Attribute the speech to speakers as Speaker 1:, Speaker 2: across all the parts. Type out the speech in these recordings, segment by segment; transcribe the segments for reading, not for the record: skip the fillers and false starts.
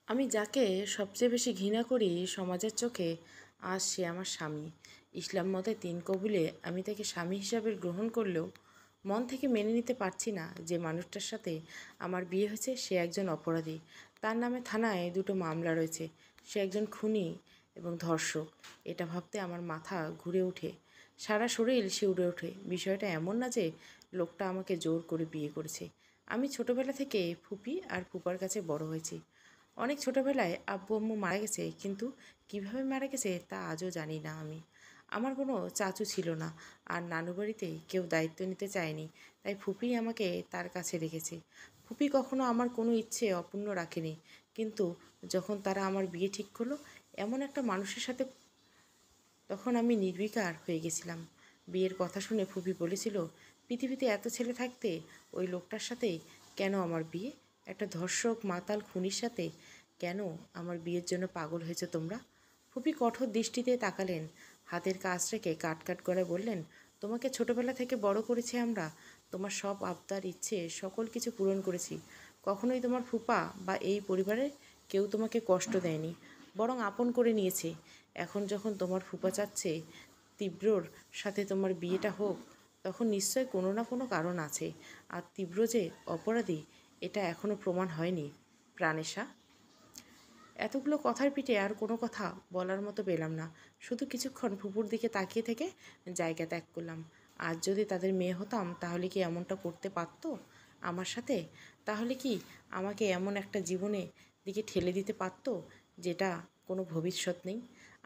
Speaker 1: আমি যাকে সবচেয়ে বেশি ঘৃণা করি সমাজের চোখে, আজ সে আমার স্বামী। ইসলাম মতে ৩ কবুলে আমি তাকে স্বামী হিসাবে গ্রহণ করলেও মন থেকে মেনে নিতে পারছি না যে মানুষটার সাথে আমার বিয়ে হয়েছে সে একজন অপরাধী। তার নামে থানায় 2টো মামলা রয়েছে। সে একজন খুনি এবং ধর্ষক। এটা ভাবতে আমার মাথা ঘুরে ওঠে, সারা শরীর শিউরে ওঠে। বিষয়টা এমন না যে লোকটা আমাকে জোর করে বিয়ে করেছে। আমি ছোটবেলা থেকে ফুপি আর ফুপার কাছে বড় হয়েছি। অনেক ছোটবেলায় আব্বু আম্মু মারা গেছে, কিন্তু কিভাবে মারা গেছে তা আজও জানি না আমি। আমার কোনো চাচু ছিল না, আর নানু বাড়িতে কেউ দায়িত্ব নিতে চায়নি, তাই ফুপি আমাকে তার কাছে রেখেছে। ফুপি কখনো আমার কোনো ইচ্ছে অপূর্ণ রাখেনি, কিন্তু যখন তারা আমার বিয়ে ঠিক করলো এমন একটা মানুষের সাথে, তখন আমি নির্বিকার হয়ে গেছিলাম। বিয়ের কথা শুনে ফুপি বলেছিল, পৃথিবীতে এত ছেলে থাকতে ওই লোকটার সাথে কেন আমার বিয়ে? একটা ধর্ষক মাতাল খুনির সাথে কেন আমার বিয়ের জন্য পাগল হয়েছে তোমরা? ফুপি কঠোর দৃষ্টিতে তাকালেন, হাতের কাজ রেখে কাট কাট করে বললেন, তোমাকে ছোটবেলা থেকে বড় করেছি আমরা, তোমার সব আবদার ইচ্ছে সকল কিছু পূরণ করেছি। কখনোই তোমার ফুপা বা এই পরিবারের কেউ তোমাকে কষ্ট দেয়নি, বরং আপন করে নিয়েছে। এখন যখন তোমার ফুপা চাচ্ছে তীব্রর সাথে তোমার বিয়েটা হোক, তখন নিশ্চয় কোনো না কোনো কারণ আছে। আর তীব্র যে অপরাধী এটা এখনও প্রমাণ হয়নি। প্রাণেশা, এতগুলো কথার পিঠে আর কোনো কথা বলার মতো পেলাম না। শুধু কিছুক্ষণ ফুপুর দিকে তাকিয়ে থেকে জায়গা ত্যাগ করলাম। আজ যদি তাদের মেয়ে হতাম তাহলে কি এমনটা করতে পারতো আমার সাথে? তাহলে কি আমাকে এমন একটা জীবনে দিকে ঠেলে দিতে পারতো যেটা কোনো ভবিষ্যৎ নেই?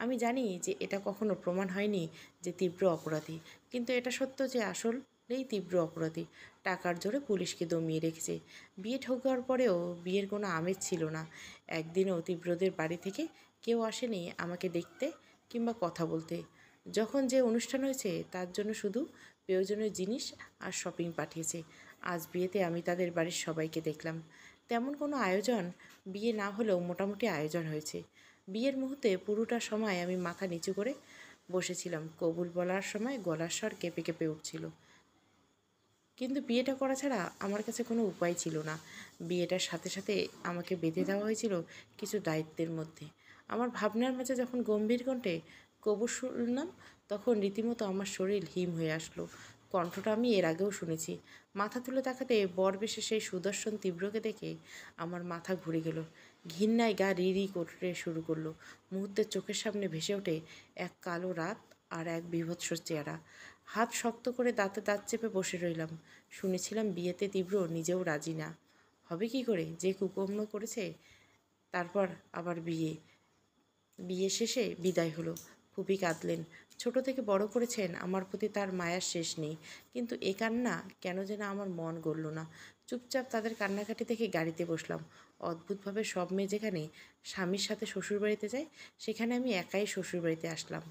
Speaker 1: আমি জানি যে এটা কখনো প্রমাণ হয়নি যে তীব্র অপরাধী, কিন্তু এটা সত্য যে আসলেই তীব্র অপরাধী। টাকার জোরে পুলিশকে দমিয়ে রেখেছে। বিয়ে ঠোকার পরেও বিয়ের কোনো আমেজ ছিল না। একদিনও তীব্রদের বাড়ি থেকে কেউ আসেনি আমাকে দেখতে কিংবা কথা বলতে। যখন যে অনুষ্ঠান হয়েছে তার জন্য শুধু প্রয়োজনীয় জিনিস আর শপিং পাঠিয়েছে। আজ বিয়েতে আমি তাদের বাড়ির সবাইকে দেখলাম। তেমন কোনো আয়োজন বিয়ে না হলেও মোটামুটি আয়োজন হয়েছে। বিয়ের মুহূর্তে পুরোটা সময় আমি মাথা নিচু করে বসেছিলাম। কবুল বলার সময় গলার স্বর কেঁপে কেঁপে উঠছিল, কিন্তু বিয়েটা করা ছাড়া আমার কাছে কোনো উপায় ছিল না। বিয়েটার সাথে সাথে আমাকে বেঁধে দেওয়া হয়েছিল কিছু দায়িত্বের মধ্যে। আমার ভাবনার মাঝে যখন গম্ভীর কণ্ঠে কবুল শুনলাম, তখন রীতিমতো আমার শরীর হিম হয়ে আসলো। কণ্ঠটা আমি এর আগেও শুনেছি। মাথা তুলে তাকাতে বর বেশে সেই সুদর্শন তীব্রকে দেখে আমার মাথা ঘুরে গেল। ঘৃণায় গা রি রি করতে শুরু করলো। মুহূর্তের চোখের সামনে ভেসে ওঠে এক কালো রাত আর এক বীভৎস চেহারা। হাত শক্ত করে দাঁতে দাঁত চেপে বসে রইলাম। শুনেছিলাম বিয়েতে তীব্র নিজেও রাজি না। হবে কি করে, যে কুকর্ম করেছে। তারপর আবার বিয়ে। বিয়ে শেষে বিদায় হলো। ফুপি কাঁদলেন। ছোট থেকে বড় করেছেন, আমার প্রতি তার মায়ার শেষ নেই। কিন্তু এ কান্না কেন যেন আমার মন গড়ল না। চুপচাপ তাদের কান্নাকাটি দেখে গাড়িতে বসলাম। অদ্ভুতভাবে সব মেয়ে যেখানে স্বামীর সাথে শ্বশুরবাড়িতে যায়, সেখানে আমি একাই শ্বশুরবাড়িতে আসলাম,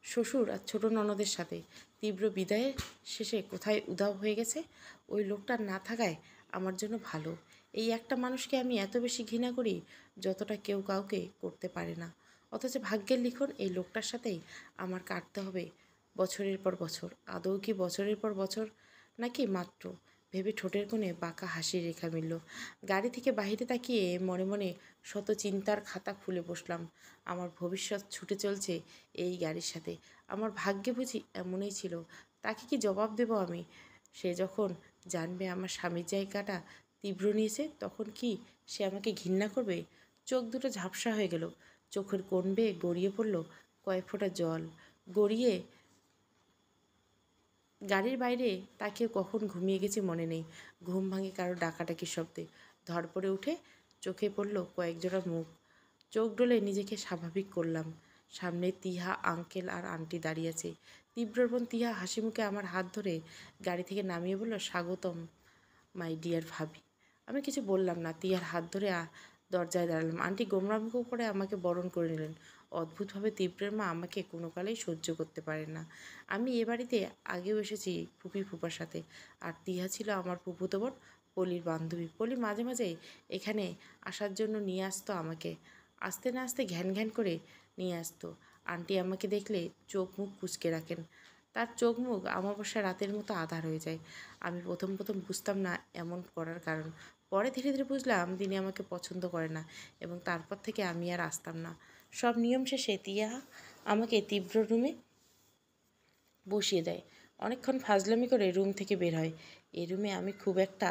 Speaker 1: শ্বশুর আর ছোট ননদের সাথে। তীব্র বিদায়ের শেষে কোথায় উধাও হয়ে গেছে। ওই লোকটার না থাকায় আমার জন্য ভালো। এই একটা মানুষকে আমি এত বেশি ঘৃণা করি যতটা কেউ কাউকে করতে পারে না। অথচ ভাগ্যের লিখন এই লোকটার সাথেই আমার কাটতে হবে বছরের পর বছর। আদৌ কি বছরের পর বছর, নাকি মাত্র ভেবে ঠোঁটের কোণে বাঁকা হাসির রেখা মিলল। গাড়ি থেকে বাহিরে তাকিয়ে মনে মনে শত চিন্তার খাতা খুলে বসলাম। আমার ভবিষ্যৎ ছুটে চলছে এই গাড়ির সাথে। আমার ভাগ্যে বুঝি এমনই ছিল। তাকে কি জবাব দেব আমি? সে যখন জানবে আমার স্বামীর জায়গাটা তীব্র নিয়েছে, তখন কি সে আমাকে ঘৃণা করবে? চোখ দুটো ঝাপসা হয়ে গেল। চোখের কোণ বেয়ে গড়িয়ে পড়ল কয়েক ফোঁটা জল। গড়িয়ে গাড়ির বাইরে তাকিয়ে কখন ঘুমিয়ে গেছি মনে নেই। ঘুম ভাঙে কারো ডাকাডাকির শব্দে। ধড়পড়ে উঠে চোখে পড়ল কয়েক জোড়া মুখ। চোখ ডলে নিজেকে স্বাভাবিক করলাম। সামনে তিহা আঙ্কেল আর আন্টি দাঁড়িয়ে আছে। তীব্রর বোন তিহা হাসি মুখে আমার হাত ধরে গাড়ি থেকে নামিয়ে বলল, স্বাগতম মাই ডিয়ার ভাবি। আমি কিছু বললাম না। তিয়ার হাত ধরে দরজায় দাঁড়ালাম। আন্টি গোমরামুখ করে আমাকে বরণ করে নিলেন। অদ্ভুতভাবে তীব্রের মা আমাকে কোনো কালেই সহ্য করতে পারেন না। আমি এ বাড়িতে আগেও এসেছি ফুপি ফুপার সাথে, আর তিহা ছিল আমার ফুপুতো বোন পলির বান্ধবী। পলি মাঝে মাঝে এখানে আসার জন্য নিয়ে আসতো আমাকে। আসতে না আসতে ঘ্যান ঘ্যান করে নিয়ে আসতো। আন্টি আমাকে দেখলে চোখ মুখ কুঁচকে রাখেন। তার চোখ মুখ অমাবস্যা রাতের মতো আঁধার হয়ে যায়। আমি প্রথম প্রথম বুঝতাম না এমন করার কারণ। পরে ধীরে ধীরে বুঝলাম তিনি আমাকে পছন্দ করে না, এবং তারপর থেকে আমি আর আসতাম না। সব নিয়ম শেষে তিয়া আমাকে তীব্র রুমে বসিয়ে দেয়। অনেকক্ষণ ফাজলামি করে রুম থেকে বের হয়। এই রুমে আমি খুব একটা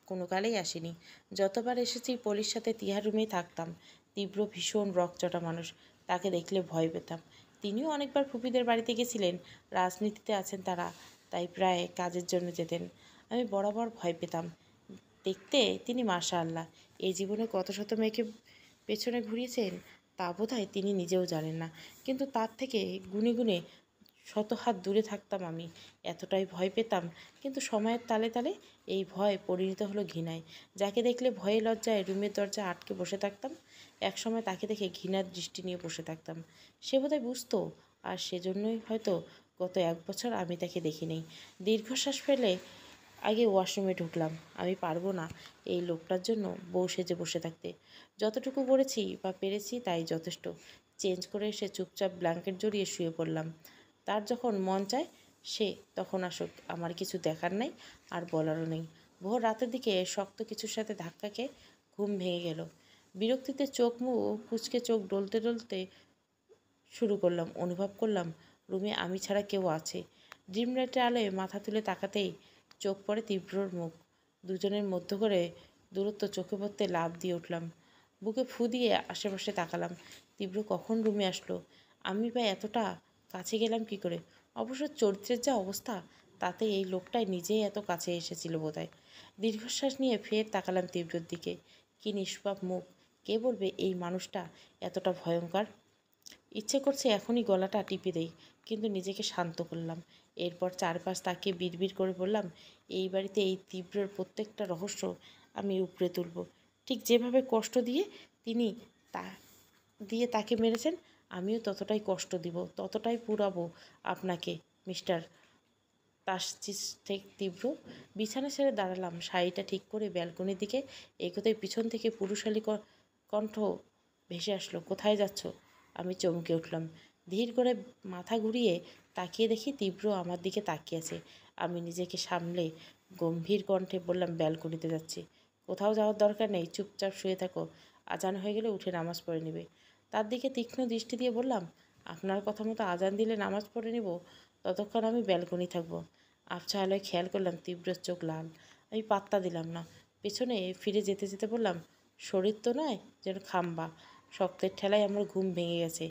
Speaker 1: কোনো কালেই আসিনি। যতবার এসেছি পলির সাথে তিহার রুমেই থাকতাম। তীব্র ভীষণ রকচটা মানুষ, তাকে দেখলে ভয় পেতাম। তিনিও অনেকবার ফুপিদের বাড়িতে গেছিলেন, রাজনীতিতে আছেন তারা, তাই প্রায় কাজের জন্য যেতেন। আমি বরাবর ভয় পেতাম। দেখতে তিনি মাশাআল্লাহ, এই জীবনে কত শত মেয়েকে পেছনে ঘুরিয়েছেন তা বোধহয় তিনি নিজেও জানেন না, কিন্তু তার থেকে গুনে গুনে শত হাত দূরে থাকতাম আমি। এতটাই ভয় পেতাম, কিন্তু সময়ের তালে তালে এই ভয় পরিণত হলো ঘৃণায়। যাকে দেখলে ভয়ে লজ্জায় রুমের দরজা আটকে বসে থাকতাম, একসময় তাকে দেখে ঘৃণার দৃষ্টি নিয়ে বসে থাকতাম। সে বোধহয় বুঝতো, আর সেজন্যই হয়তো গত 1 বছর আমি তাকে দেখিনি। দীর্ঘশ্বাস ফেলে আগে ওয়াশরুমে ঢুকলাম। আমি পারবো না এই লোকটার জন্য বউ সেজে বসে থাকতে। যতটুকু করেছি বা পেরেছি তাই যথেষ্ট। চেঞ্জ করে এসে চুপচাপ ব্ল্যাঙ্কেট জড়িয়ে শুয়ে পড়লাম। তার যখন মন চায় সে তখন আসুক, আমার কিছু দেখার নাই আর বলারও নেই। ভোর রাতের দিকে শক্ত কিছুর সাথে ধাক্কা খেয়ে ঘুম ভেঙে গেল। বিরক্তিতে চোখ মুখ কুঁচকে চোখ ডলতে ডলতে শুরু করলাম। অনুভব করলাম রুমে আমি ছাড়া কেউ আছে। ড্রিম লাইটের আলোয় মাথা তুলে তাকাতেই চোখ পড়ে তীব্রর মুখ। দুজনের মধ্য করে দূরত্ব চোখে পড়তে লাফ দিয়ে উঠলাম। বুকে ফু দিয়ে আশেপাশে তাকালাম। তীব্র কখন রুমে আসলো? আমি বা এতটা কাছে গেলাম কি করে? অবশ্য চরিত্রের যা অবস্থা, তাতে এই লোকটাই নিজেই এত কাছে এসেছিল বোধহয়। দীর্ঘশ্বাস নিয়ে ফের তাকালাম তীব্রর দিকে। কি নিষ্পাপ মুখ! কে বলবে এই মানুষটা এতটা ভয়ঙ্কর? ইচ্ছে করছে এখনই গলাটা টিপে দেই, কিন্তু নিজেকে শান্ত করলাম। এরপর চারপাশ তাকিয়ে বিড়বিড় করে বললাম, এই বাড়িতে এই তীব্রর প্রত্যেকটা রহস্য আমি উপড়ে তুলব। ঠিক যেভাবে কষ্ট দিয়ে তিনি তা তাকে মেরেছেন, আমিও ততটাই কষ্ট দিব, ততটাই পুরাবো আপনাকে, মিস্টার তাসজিস শেখ তীব্র। বিছানা ছেড়ে দাঁড়ালাম, শাড়িটা ঠিক করে ব্যালকনির দিকে এগোতেই পিছন থেকে পুরুষালী কণ্ঠ ভেসে আসলো, কোথায় যাচ্ছ? আমি চমকে উঠলাম। ধীর করে মাথা ঘুরিয়ে তাকিয়ে দেখি তীব্র আমার দিকে তাকিয়ে আছে। আমি নিজেকে সামলে গম্ভীর কণ্ঠে বললাম, ব্যালকনিতে যাচ্ছি। কোথাও যাওয়ার দরকার নেই, চুপচাপ শুয়ে থাকো, আজান হয়ে গেলে উঠে নামাজ পড়ে নেবে। তার দিকে তীক্ষ্ণ দৃষ্টি দিয়ে বললাম, আপনার কথা মতো আজান দিলে নামাজ পড়ে নেব, ততক্ষণ আমি ব্যালকনি থাকবো। আবছা আলোয় খেয়াল করলাম তীব্র চোখ লাল। আমি পাত্তা দিলাম না। পেছনে ফিরে যেতে যেতে বললাম, শরীর তো নয় যেন খাম্বা, শক্তের ঠেলায় আমার ঘুম ভেঙে গেছে।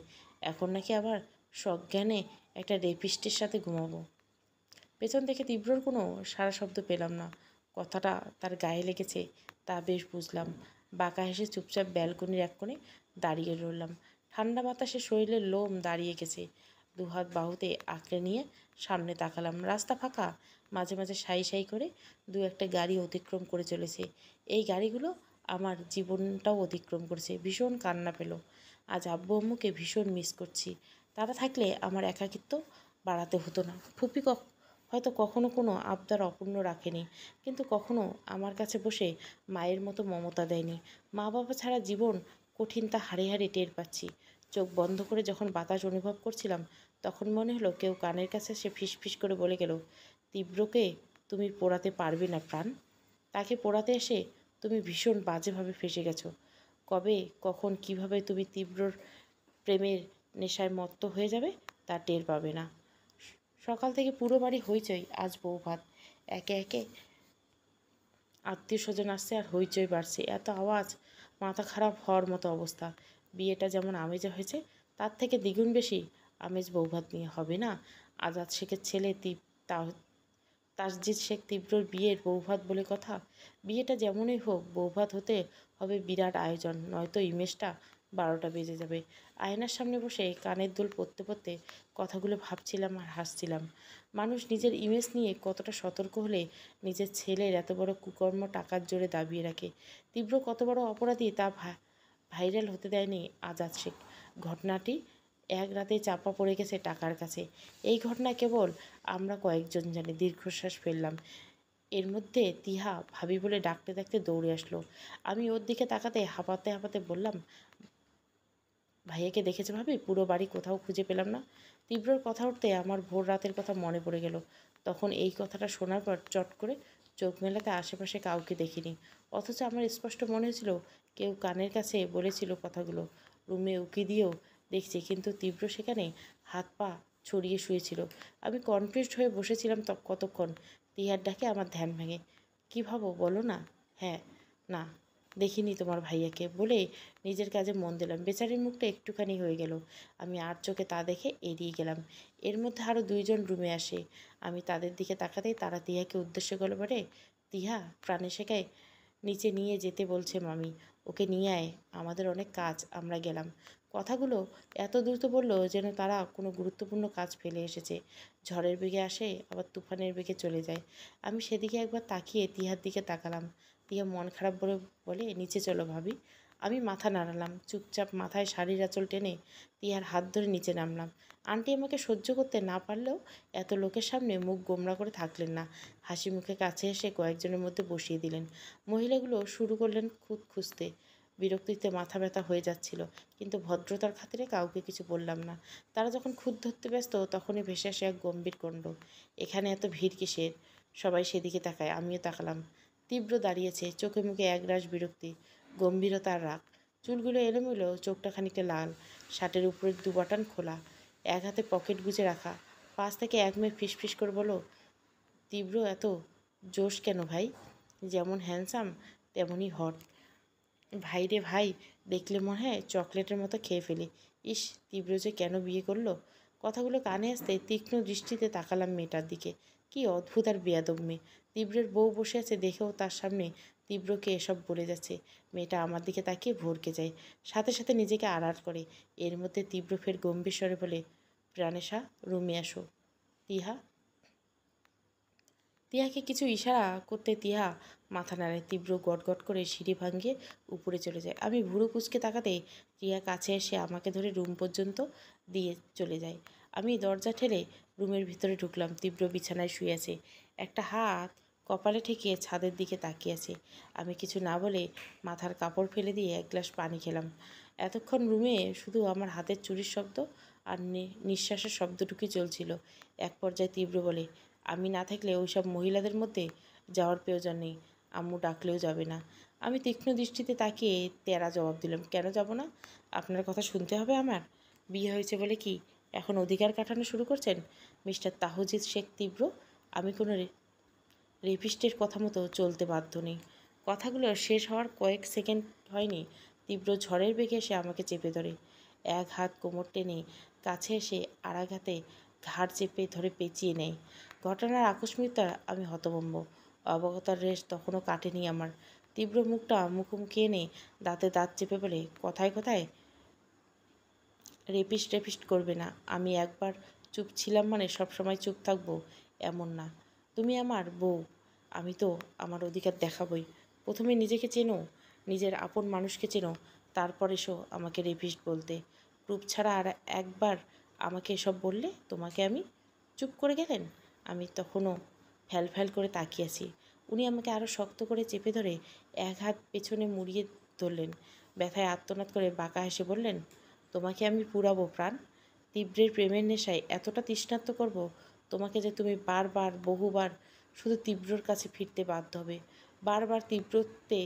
Speaker 1: এখন নাকি আবার সজ্ঞানে একটা রেপিস্টের সাথে ঘুমাবো। পেছন থেকে তীব্রর কোনো সারা শব্দ পেলাম না। কথাটা তার গায়ে লেগেছে তা বেশ বুঝলাম। বাঁকা হেসে চুপচাপ ব্যালকনির এক কোণে দাঁড়িয়ে রইলাম। ঠান্ডা বাতাসে শরীরের লোম দাঁড়িয়ে গেছে। দুহাত বাহুতে আঁকড়ে নিয়ে সামনে তাকালাম। রাস্তা ফাঁকা, মাঝে মাঝে সাই সাই করে দু একটা গাড়ি অতিক্রম করে চলেছে। এই গাড়িগুলো আমার জীবনটাও অতিক্রম করেছে। ভীষণ কান্না পেল। আজ আব্বু আম্মুকে ভীষণ মিস করছি। তারা থাকলে আমার একাকিত্ব বাড়াতে হতো না। ফুপি হয়তো কখনো কোনো আবদার অপূর্ণ রাখেনি, কিন্তু কখনো আমার কাছে বসে মায়ের মতো মমতা দেয়নি। মা বাবা ছাড়া জীবন কঠিন তা হাড়ে হাড়ে টের পাচ্ছি। চোখ বন্ধ করে যখন বাতাস অনুভব করছিলাম, তখন মনে হলো কেউ কানের কাছে সে ফিসফিস করে বলে গেল, তীব্রকে তুমি পোড়াতে পারবে না প্রাণ। তাকে পোড়াতে এসে তুমি ভীষণ বাজেভাবে ফেসে গেছো। কবে কখন কিভাবে তুমি তীব্রর প্রেমের নেশায় মত্ত হয়ে যাবে তা টের পাবে না। সকাল থেকে পুরো বাড়ি হইচই, আজ বউ ভাত। একে একে আত্মীয় স্বজন আসছে আর হইচই বাড়ছে। এত আওয়াজ, মাথা খারাপ হওয়ার মতো অবস্থা। বিয়েটা যেমন আমেজে হয়েছে, তার থেকে দ্বিগুণ বেশি আমেজ বৌভাত নিয়ে হবে না? আজাদ শেখের ছেলে তাসজিদ শেখ তীব্রর বিয়ের বৌভাত বলে কথা। বিয়েটা যেমনই হোক, বৌভাত হতে হবে বিরাট আয়োজন, নয়তো ইমেজটা 12টা বেজে যাবে। আয়নার সামনে বসে কানের দুল পরতে পরতে কথাগুলো ভাবছিলাম আর হাসছিলাম। মানুষ নিজের ইমেজ নিয়ে কতটা সতর্ক হলে নিজের ছেলের এত বড় কুকর্ম টাকার জোরে দাবিয়ে রাখে। তীব্র কত বড় অপরাধী তা ভাইরাল হতে দেয়নি আজাদ শেখ। ঘটনাটি এক রাতে চাপা পড়ে গেছে টাকার কাছে। এই ঘটনা কেবল আমরা কয়েকজন জানি। দীর্ঘশ্বাস ফেললাম। এর মধ্যে তিহা ভাবি বলে ডাকতে ডাকতে দৌড়ে আসলো। আমি ওর দিকে তাকাতে হাঁপাতে হাঁপাতে বললাম, ভাইয়াকে দেখেছে ভাবি? পুরো বাড়ি কোথাও খুঁজে পেলাম না। তীব্রর কথা উঠতে আমার ভোর রাতের কথা মনে পড়ে গেল। তখন এই কথাটা শোনার পর চট করে চোখ মেলাতে আশেপাশে কাউকে দেখিনি, অথচ আমার স্পষ্ট মনে হয়েছিল কেউ কানের কাছে বলেছিল কথাগুলো। রুমে উকি দিয়েও দেখছি, কিন্তু তীব্র সেখানে হাত পা ছড়িয়ে শুয়েছিল। আমি কনফিউজড হয়ে বসেছিলাম কতক্ষণ। টিহার ডাকে আমার ধ্যান ভাঙে। কী ভাবো বলো না? হ্যাঁ, না, দেখিনি তোমার ভাইয়াকে বলে নিজের কাজে মন দিলাম। বেচারির মুখটা একটুখানি হয়ে গেল। আমি আর চোখে তা দেখে এড়িয়ে গেলাম। এর মধ্যে আরও দুইজন রুমে আসে। আমি তাদের দিকে তাকাতেই তারা টিহাকে উদ্দেশ্য করে বলে, টিহা, প্রাণেশাকে নিচে নিয়ে যেতে বলছে মামি, ওকে নিয়ে আয়, আমাদের অনেক কাজ। আমরা গেলাম। কথাগুলো এত দ্রুত বলল যেন তারা কোনো গুরুত্বপূর্ণ কাজ ফেলে এসেছে। ঝড়ের বেগে আসে, আবার তুফানের বেগে চলে যায়। আমি সেদিকে একবার তাকিয়ে টিহার দিকে তাকালাম। টিহা মন খারাপ বলে বলে, নিচে চলো ভাবি। আমি মাথা নাড়ালাম, চুপচাপ মাথায় শাড়ির আঁচল টেনে টিহার হাত ধরে নিচে নামলাম। আন্টি আমাকে সহ্য করতে না পারলেও এত লোকের সামনে মুখ গোমড়া করে থাকলেন না। হাসি মুখে কাছে এসে কয়েকজনের মধ্যে বসিয়ে দিলেন। মহিলাগুলো শুরু করলেন খুঁত খুঁজতে। বিরক্তিতে মাথা ব্যথা হয়ে যাচ্ছিল, কিন্তু ভদ্রতার খাতিরে কাউকে কিছু বললাম না। তারা যখন খুঁত ধরতে ব্যস্ত, তখনই ভেসে আসে এক গম্ভীর কণ্ঠ, এখানে এত ভিড় কিসের? সবাই সেদিকে তাকায়, আমিও তাকালাম। তীব্র দাঁড়িয়েছে, চোখে মুখে একরাশ বিরক্তি, গম্ভীরতা আর রাগ। চুলগুলো এলোমেলো, চোখটা খানিকটা লাল, শার্টের উপরের দু বাটন খোলা, এক হাতে পকেট গুজে রাখা। পাশ থেকে এক মেয়ে ফিসফিস করে বলো, তীব্র এত জোশ কেন ভাই? যেমন হ্যান্ডসাম তেমনই হট। ভাই রে ভাই, দেখলে মনে হয় চকলেটের মতো খেয়ে ফেলি। ইস, তীব্র যে কেন বিয়ে করলো? কথাগুলো কানে আসতে তীক্ষ্ণ দৃষ্টিতে তাকালাম মেয়েটার দিকে। কি অদ্ভুত আর বেয়াদব মেয়ে! তীব্রের বউ বসে আছে দেখেও তার সামনে তীব্রকে এসব বলে যাচ্ছে। মেয়েটা আমার দিকে তাকিয়ে ভরকে যায়, সাথে সাথে নিজেকে আড়াল করে। এর মধ্যে তীব্র ফের গম্ভীর স্বরে বলে, প্রাণেশা, রুমে আসো। টিহা টিয়াকে কিছু ইশারা করতে টিহা মাথা নাড়ে। তীব্র গটগট করে সিঁড়ি ভাঙিয়ে উপরে চলে যায়। আমি ভুরু কুঁচকে তাকাতে টিয়া কাছে এসে আমাকে ধরে রুম পর্যন্ত দিয়ে চলে যায়। আমি দরজা ঠেলে রুমের ভিতরে ঢুকলাম। তীব্র বিছানায় শুয়ে আছে, একটা হাত কপালে ঠেকিয়ে ছাদের দিকে তাকিয়ে আছে। আমি কিছু না বলে মাথার কাপড় ফেলে দিয়ে এক গ্লাস পানি খেলাম। এতক্ষণ রুমে শুধু আমার হাতের চুরির শব্দ আর নিঃশ্বাসের শব্দটুকুই চলছিল। এক পর্যায়ে তীব্র বলে, আমি না থাকলে ওই সব মহিলাদের মধ্যে যাওয়ার প্রয়োজন নেই, আম্মু ডাকলেও যাবে না। আমি তীক্ষ্ণ দৃষ্টিতে তাকিয়ে তেরা জবাব দিলাম, কেন যাব না? আপনার কথা শুনতে হবে আমার? বিয়ে হয়েছে বলে কি এখন অধিকার কাটানো শুরু করছেন? মিস্টার তাহজিদ শেখ তীব্র, আমি কোনো রেপিস্টের কথা মতো চলতে বাধ্য নেই। কথাগুলো শেষ হওয়ার কয়েক সেকেন্ড হয়নি, তীব্র ঝড়ের বেগে এসে আমাকে চেপে ধরে। এক হাত কোমর টেনে কাছে এসে আর এক হাতে ঘাড় চেপে ধরে পেঁচিয়ে নেয়। ঘটনার আকস্মিকতা আমি হতভম্ব। অবগতার রেশ তখনও কাটেনি আমার। তীব্র মুখটা মুখোমুখি এনে দাঁতে দাঁত চেপে বলে, কথায় কথায় রেপিস্ট করবে না। আমি একবার চুপ ছিলাম মানে সবসময় চুপ থাকবো এমন না। তুমি আমার বউ, আমি তো আমার অধিকার দেখাবই। প্রথমে নিজেকে চেনো, নিজের আপন মানুষকে চেনো, তারপর এসো আমাকে রেপিস্ট বলতে। প্রুফ ছাড়া আর একবার আমাকে এসব বললে তোমাকে আমি। চুপ করে গেলেন। আমি তখনও ফ্যাল করে তাকিয়ে আছি। উনি আমাকে আরও শক্ত করে চেপে ধরে এক হাত পেছনে মুড়িয়ে ধরলেন। ব্যথায় আর্তনাদ করে বাঁকা হেসে বললেন, তোমাকে আমি পুরাবো প্রাণ। তীব্রের প্রেমের নেশায় এতটা তৃষ্ণার্ত করব তোমাকে যে তুমি বারবার বহুবার শুধু তীব্রর কাছে ফিরতে বাধ্য হবে। বারবার তীব্রতে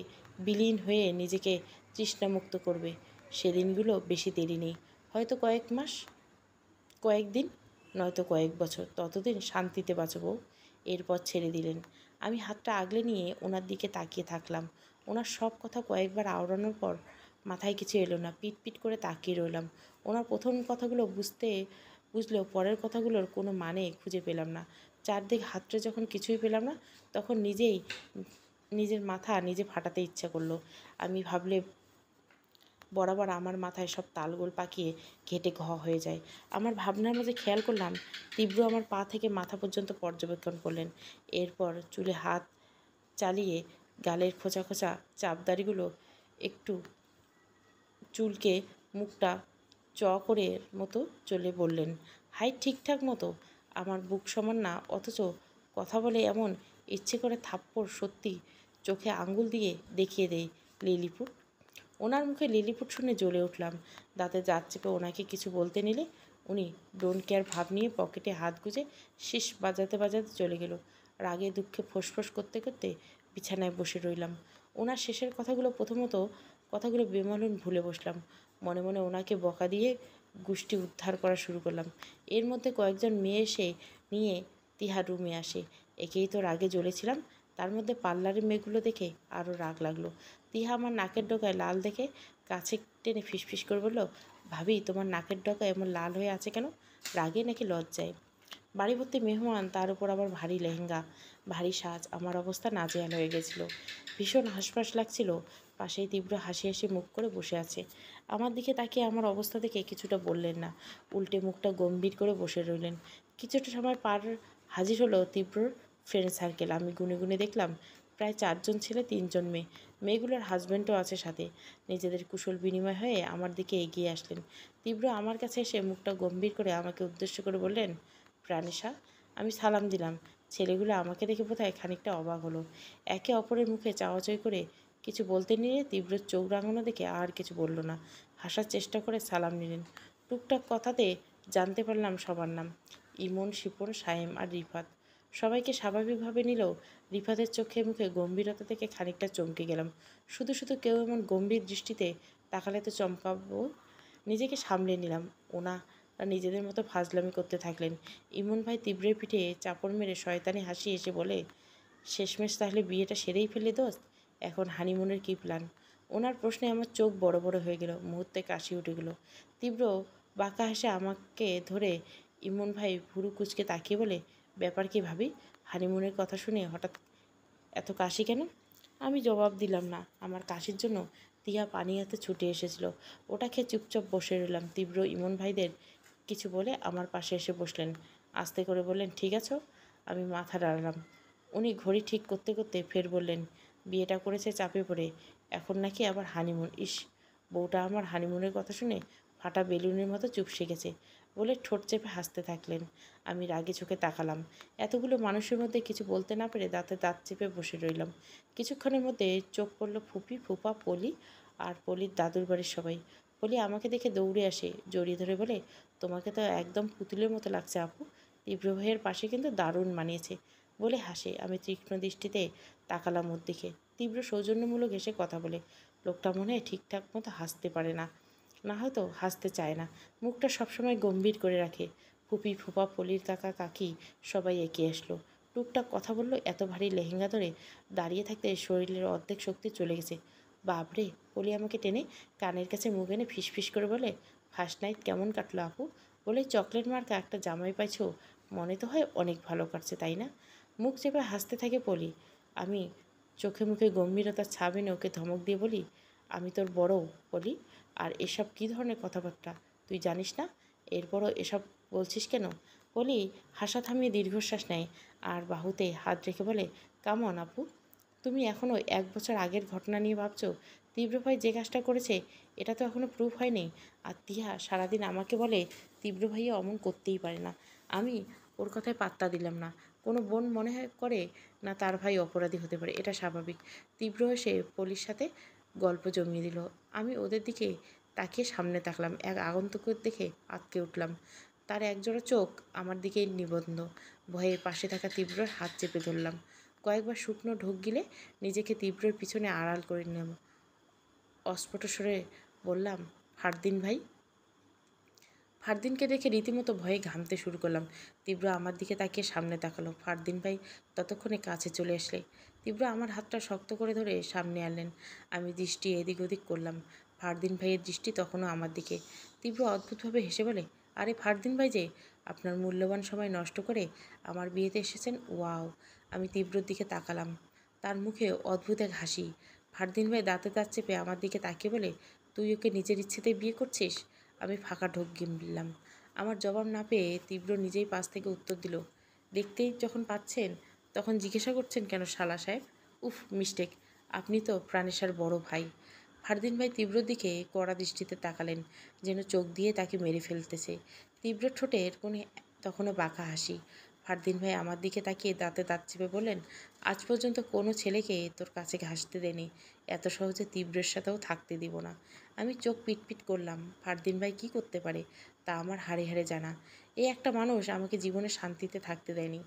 Speaker 1: বিলীন হয়ে নিজেকে তৃষ্ণামুক্ত করবে। সেদিনগুলো বেশি দেরি নেই, হয়তো কয়েক মাস, কয়েকদিন, নয়তো কয়েক বছর। ততদিন শান্তিতে বাঁচব। এরপর ছেড়ে দিলেন। আমি হাতটা আগলে নিয়ে ওনার দিকে তাকিয়ে থাকলাম। ওনার সব কথা কয়েকবার আওড়ানোর পর মাথায় কিছু এলো না, পিট করে তাকিয়ে রইলাম। ওনার প্রথম কথাগুলো বুঝলেও পরের কথাগুলোর কোনো মানে খুঁজে পেলাম না। চারদিক হাতড়ে যখন কিছুই পেলাম না, তখন নিজের মাথা নিজে ফাটাতে ইচ্ছা করলো। আমি ভাবলে বরাবর আমার মাথায় সব তালগোল পাকিয়ে ঘেঁটে হয়ে যায়। আমার ভাবনার মাঝে খেয়াল করলাম তীব্র আমার পা থেকে মাথা পর্যন্ত পর্যবেক্ষণ করলেন। এরপর চুলে হাত চালিয়ে গালের খোঁচা খোঁচা চাপদাড়িগুলো একটু চুলকে মুখটা করে মতো চলে বললেন, হাইট ঠিকঠাক মতো, আমার বুক সমান না, অথচ কথা বলে এমন ইচ্ছে করে থাপ্পড় সত্যি চোখে আঙ্গুল দিয়ে দেখিয়ে দেয় লিলিপুট। ওনার মুখে লিলিপুট শুনে জ্বলে উঠলাম। দাঁতে দাঁত চেপে ওনাকে কিছু বলতে নিলে উনি ডোন্ট কেয়ার ভাব নিয়ে পকেটে হাত গুজে শীষ বাজাতে চলে গেল। রাগে দুঃখে ফোঁস করতে করতে বিছানায় বসে রইলাম। ওনার শেষের কথাগুলো বেমালুম ভুলে বসলাম। মনে মনে ওনাকে বকা দিয়ে গোষ্ঠী উদ্ধার করা শুরু করলাম। এর মধ্যে কয়েকজন মেয়ে এসে নিয়ে তিহার রুমে আসে। একেই তো রাগে জ্বলেছিলাম, তার মধ্যে পার্লারের মেয়েগুলো দেখে আরও রাগ লাগলো। তিহা আমার নাকের ডগায় লাল দেখে কাছে টেনে ফিসফিস করে বলল, ভাবি তোমার নাকের ডগা এমন লাল হয়ে আছে কেন? রাগে নাকি লজ্জায়? বাড়ি ভর্তি মেহমান, তার উপর আবার ভারী লেহেঙ্গা, ভারী সাজ। আমার অবস্থা নাজেহাল হয়ে গেছিল। ভীষণ হাঁসফাঁস লাগছিল। পাশেই তীব্র হাসি হাসি মুখ করে বসে আছে। আমার দিকে তাকিয়ে আমার অবস্থা দেখে কিছুটা বললেন না, উল্টে মুখটা গম্ভীর করে বসে রইলেন। কিছুটা সময় পার হাজির হলো তীব্রর ফ্রেন্ড সার্কেল। আমি গুনে গুনে দেখলাম প্রায় 4 জন ছেলে, 3 জন মেয়ে। মেয়েগুলোর হাজব্যান্ডও আছে সাথে। নিজেদের কুশল বিনিময় হয়ে আমার দিকে এগিয়ে আসলেন। তীব্র আমার কাছে এসে মুখটা গম্ভীর করে আমাকে উদ্দেশ্য করে বললেন, প্রাণেশা। আমি সালাম দিলাম। ছেলেগুলো আমাকে দেখে বোধহয় খানিকটা অবাক হলো। একে অপরের মুখে চাওয়াচাই করে কিছু বলতে নিলে তীব্র চোখ রাঙানো দেখে আর কিছু বলল না। হাসার চেষ্টা করে সালাম নিলেন। টুকটাক কথাতে জানতে পারলাম সবার নাম। ইমন, শিপন, সায়েম আর রিফাত। সবাইকে স্বাভাবিকভাবে নিলেও রিফাতের চোখে মুখে গম্ভীরতা থেকে খানিকটা চমকে গেলাম। শুধু শুধু কেউ এমন গম্ভীর দৃষ্টিতে তাকালে তো চমকাবো। নিজেকে সামলে নিলাম। ওনারা নিজেদের মতো ফাজলামি করতে থাকলেন। ইমন ভাই তীব্রের পিঠে চাপড় মেরে শয়তানি হাসি এসে বলে, শেষমেশ তাহলে বিয়েটা সেরেই ফেললি দোস্ত? এখন হানিমুনের কী প্ল্যান? ওনার প্রশ্নে আমার চোখ বড় বড় হয়ে গেল, মুহূর্তে কাশি উঠে গেল। তীব্র বাঁকা হেসে আমাকে ধরে ইমন ভাই ভুরু কুচকে তাকিয়ে বলে, ব্যাপার কি ভাবি? হানিমুনের কথা শুনে হঠাৎ এত কাশি কেন? আমি জবাব দিলাম না। আমার কাশির জন্য তিয়া পানি হাতে ছুটে এসেছিল। ওটা খেয়ে চুপচাপ বসে রইলাম। তীব্র ইমন ভাইদের কিছু বলে আমার পাশে এসে বসলেন। আস্তে করে বললেন, ঠিক আছো? আমি মাথা নাড়লাম। উনি ঘড়ি ঠিক করতে করতে ফের বললেন, বিয়েটা করেছে চাপে পড়ে, এখন নাকি আবার হানিমুন। ইস, বউটা আমার হানিমুনের কথা শুনে ফাটা বেলুনের মতো চুপসে গেছে বলে ঠোঁট চেপে হাসতে থাকলেন। আমি রাগে চোখে তাকালাম। এতগুলো মানুষের মধ্যে কিছু বলতে না পেরে দাঁতে দাঁত চেপে বসে রইলাম। কিছুক্ষণের মধ্যে চোখ পড়ল ফুপি, ফুপা, পলি আর পলির দাদুর বাড়ির সবাই। পলি আমাকে দেখে দৌড়ে আসে, জড়িয়ে ধরে বলে, তোমাকে তো একদম পুতুলের মতো লাগছে আপু। তীব্র ভাইয়ের পাশে কিন্তু দারুণ মানিয়েছে বলে হাসে। আমি তীক্ষ্ণ দৃষ্টিতে তাকালাম ওর দিকে। তীব্র সৌজন্যমূলক হেসে কথা বলে, লোকটা মনে হয় ঠিকঠাক মতো হাসতে পারে না, না হয়তো হাসতে চায় না। মুখটা সবসময় গম্ভীর করে রাখে। ফুপি, ফুপা, পলির কাকা কাকি সবাই এগিয়ে আসলো। টুকটাক কথা বললো। এত ভারী লেহেঙ্গা ধরে দাঁড়িয়ে থাকতে শরীরের অর্ধেক শক্তি চলে গেছে। বাপরে! পলি আমাকে টেনে কানের কাছে মুখ এনে ফিসফিস করে বলে, ফার্স্ট নাইট কেমন কাটলো আপু? বলে চকলেট মার্কা একটা জামাই পাইছো, মনে তো হয় অনেক ভালো কাটছে, তাই না? মুখ চেপে হাসতে থাকে পলি। আমি চোখে মুখে গম্ভীরতার ছাপ এনে ওকে ধমক দিয়ে বলি, আমি তোর বড় বলি, আর এসব কী ধরনের কথাবার্তা তুই জানিস না? এরপরও এসব বলছিস কেন? বলি হাসা থামিয়ে দীর্ঘশ্বাস নেয় আর বাহুতে হাত রেখে বলে, কামন আপু, তুমি এখনও 1 বছর আগের ঘটনা নিয়ে ভাবছো? তীব্র ভাই যে কাজটা করেছে এটা তো এখনও প্রুফ হয়নি। আর তিহা সারাদিন আমাকে বলে তীব্র ভাইয়া অমন করতেই পারে না। আমি ওর কথায় পাত্তা দিলাম না। কোনো বোন মনে করে না তার ভাই অপরাধী হতে পারে, এটা স্বাভাবিক। তীব্র এসে পলির সাথে গল্প জমিয়ে দিল। আমি ওদের দিকে তাকিয়ে সামনে তাকলাম। এক আগন্তুকের দেখে আঁতকে উঠলাম। তার একজোড়া চোখ আমার দিকেই নিবদ্ধ। ভয়ে পাশে থাকা তীব্রর হাত চেপে ধরলাম। কয়েকবার শুকনো ঢোক গিলে নিজেকে তীব্রর পিছনে আড়াল করে নিলাম। অস্ফুট স্বরে বললাম, ফারদিন ভাই। ফারদিনকে দেখে রীতিমতো ভয়ে ঘামতে শুরু করলাম। তীব্র আমার দিকে তাকিয়ে সামনে তাকালো। ফারদিন ভাই ততক্ষণে কাছে চলে আসলে তীব্র আমার হাতটা শক্ত করে ধরে সামনে আনলেন। আমি দৃষ্টি এদিক ওদিক করলাম। ফারদিন ভাইয়ের দৃষ্টি তখনও আমার দিকে। তীব্র অদ্ভুতভাবে হেসে বলে, আরে ফারদিন ভাই যে, আপনার মূল্যবান সময় নষ্ট করে আমার বিয়েতে এসেছেন, ওয়াও। আমি তীব্রর দিকে তাকালাম। তার মুখে অদ্ভুত এক হাসি। ফারদিন ভাই দাঁতে দাঁত চেপে আমার দিকে তাকিয়ে বলে, তুই ওকে নিজের ইচ্ছেতে বিয়ে করছিস? আমি ফাঁকা ঢোক গিললাম। আমার জবাব না পেয়ে তীব্র নিজেই পাশ থেকে উত্তর দিল, দেখতেই যখন পাচ্ছেন তখন জিজ্ঞাসা করছেন কেন শালা সাহেব? উফ, মিস্টেক। আপনি তো প্রাণেশার বড় ভাই। ফারদিন ভাই তীব্রর দিকে কড়া দৃষ্টিতে তাকালেন, যেন চোখ দিয়ে তাকে মেরে ফেলতেছে। তীব্র ঠোঁটের কোণে তখনও বাঁকা হাসি। ফারদিন ভাই আমার দিকে তাকিয়ে দাঁতে দাঁত চেপে বললেন, আজ পর্যন্ত কোনো ছেলেকে তোর কাছে ঘাসতে দেনি, এত সহজে তীব্রের সাথেও থাকতে দিব না। আমি চোখ পিটপিট করলাম। ফারদিন ভাই কী করতে পারে তা আমার হাড়ে হাড়ে জানা। এই একটা মানুষ আমাকে জীবনে শান্তিতে থাকতে দেয়নি।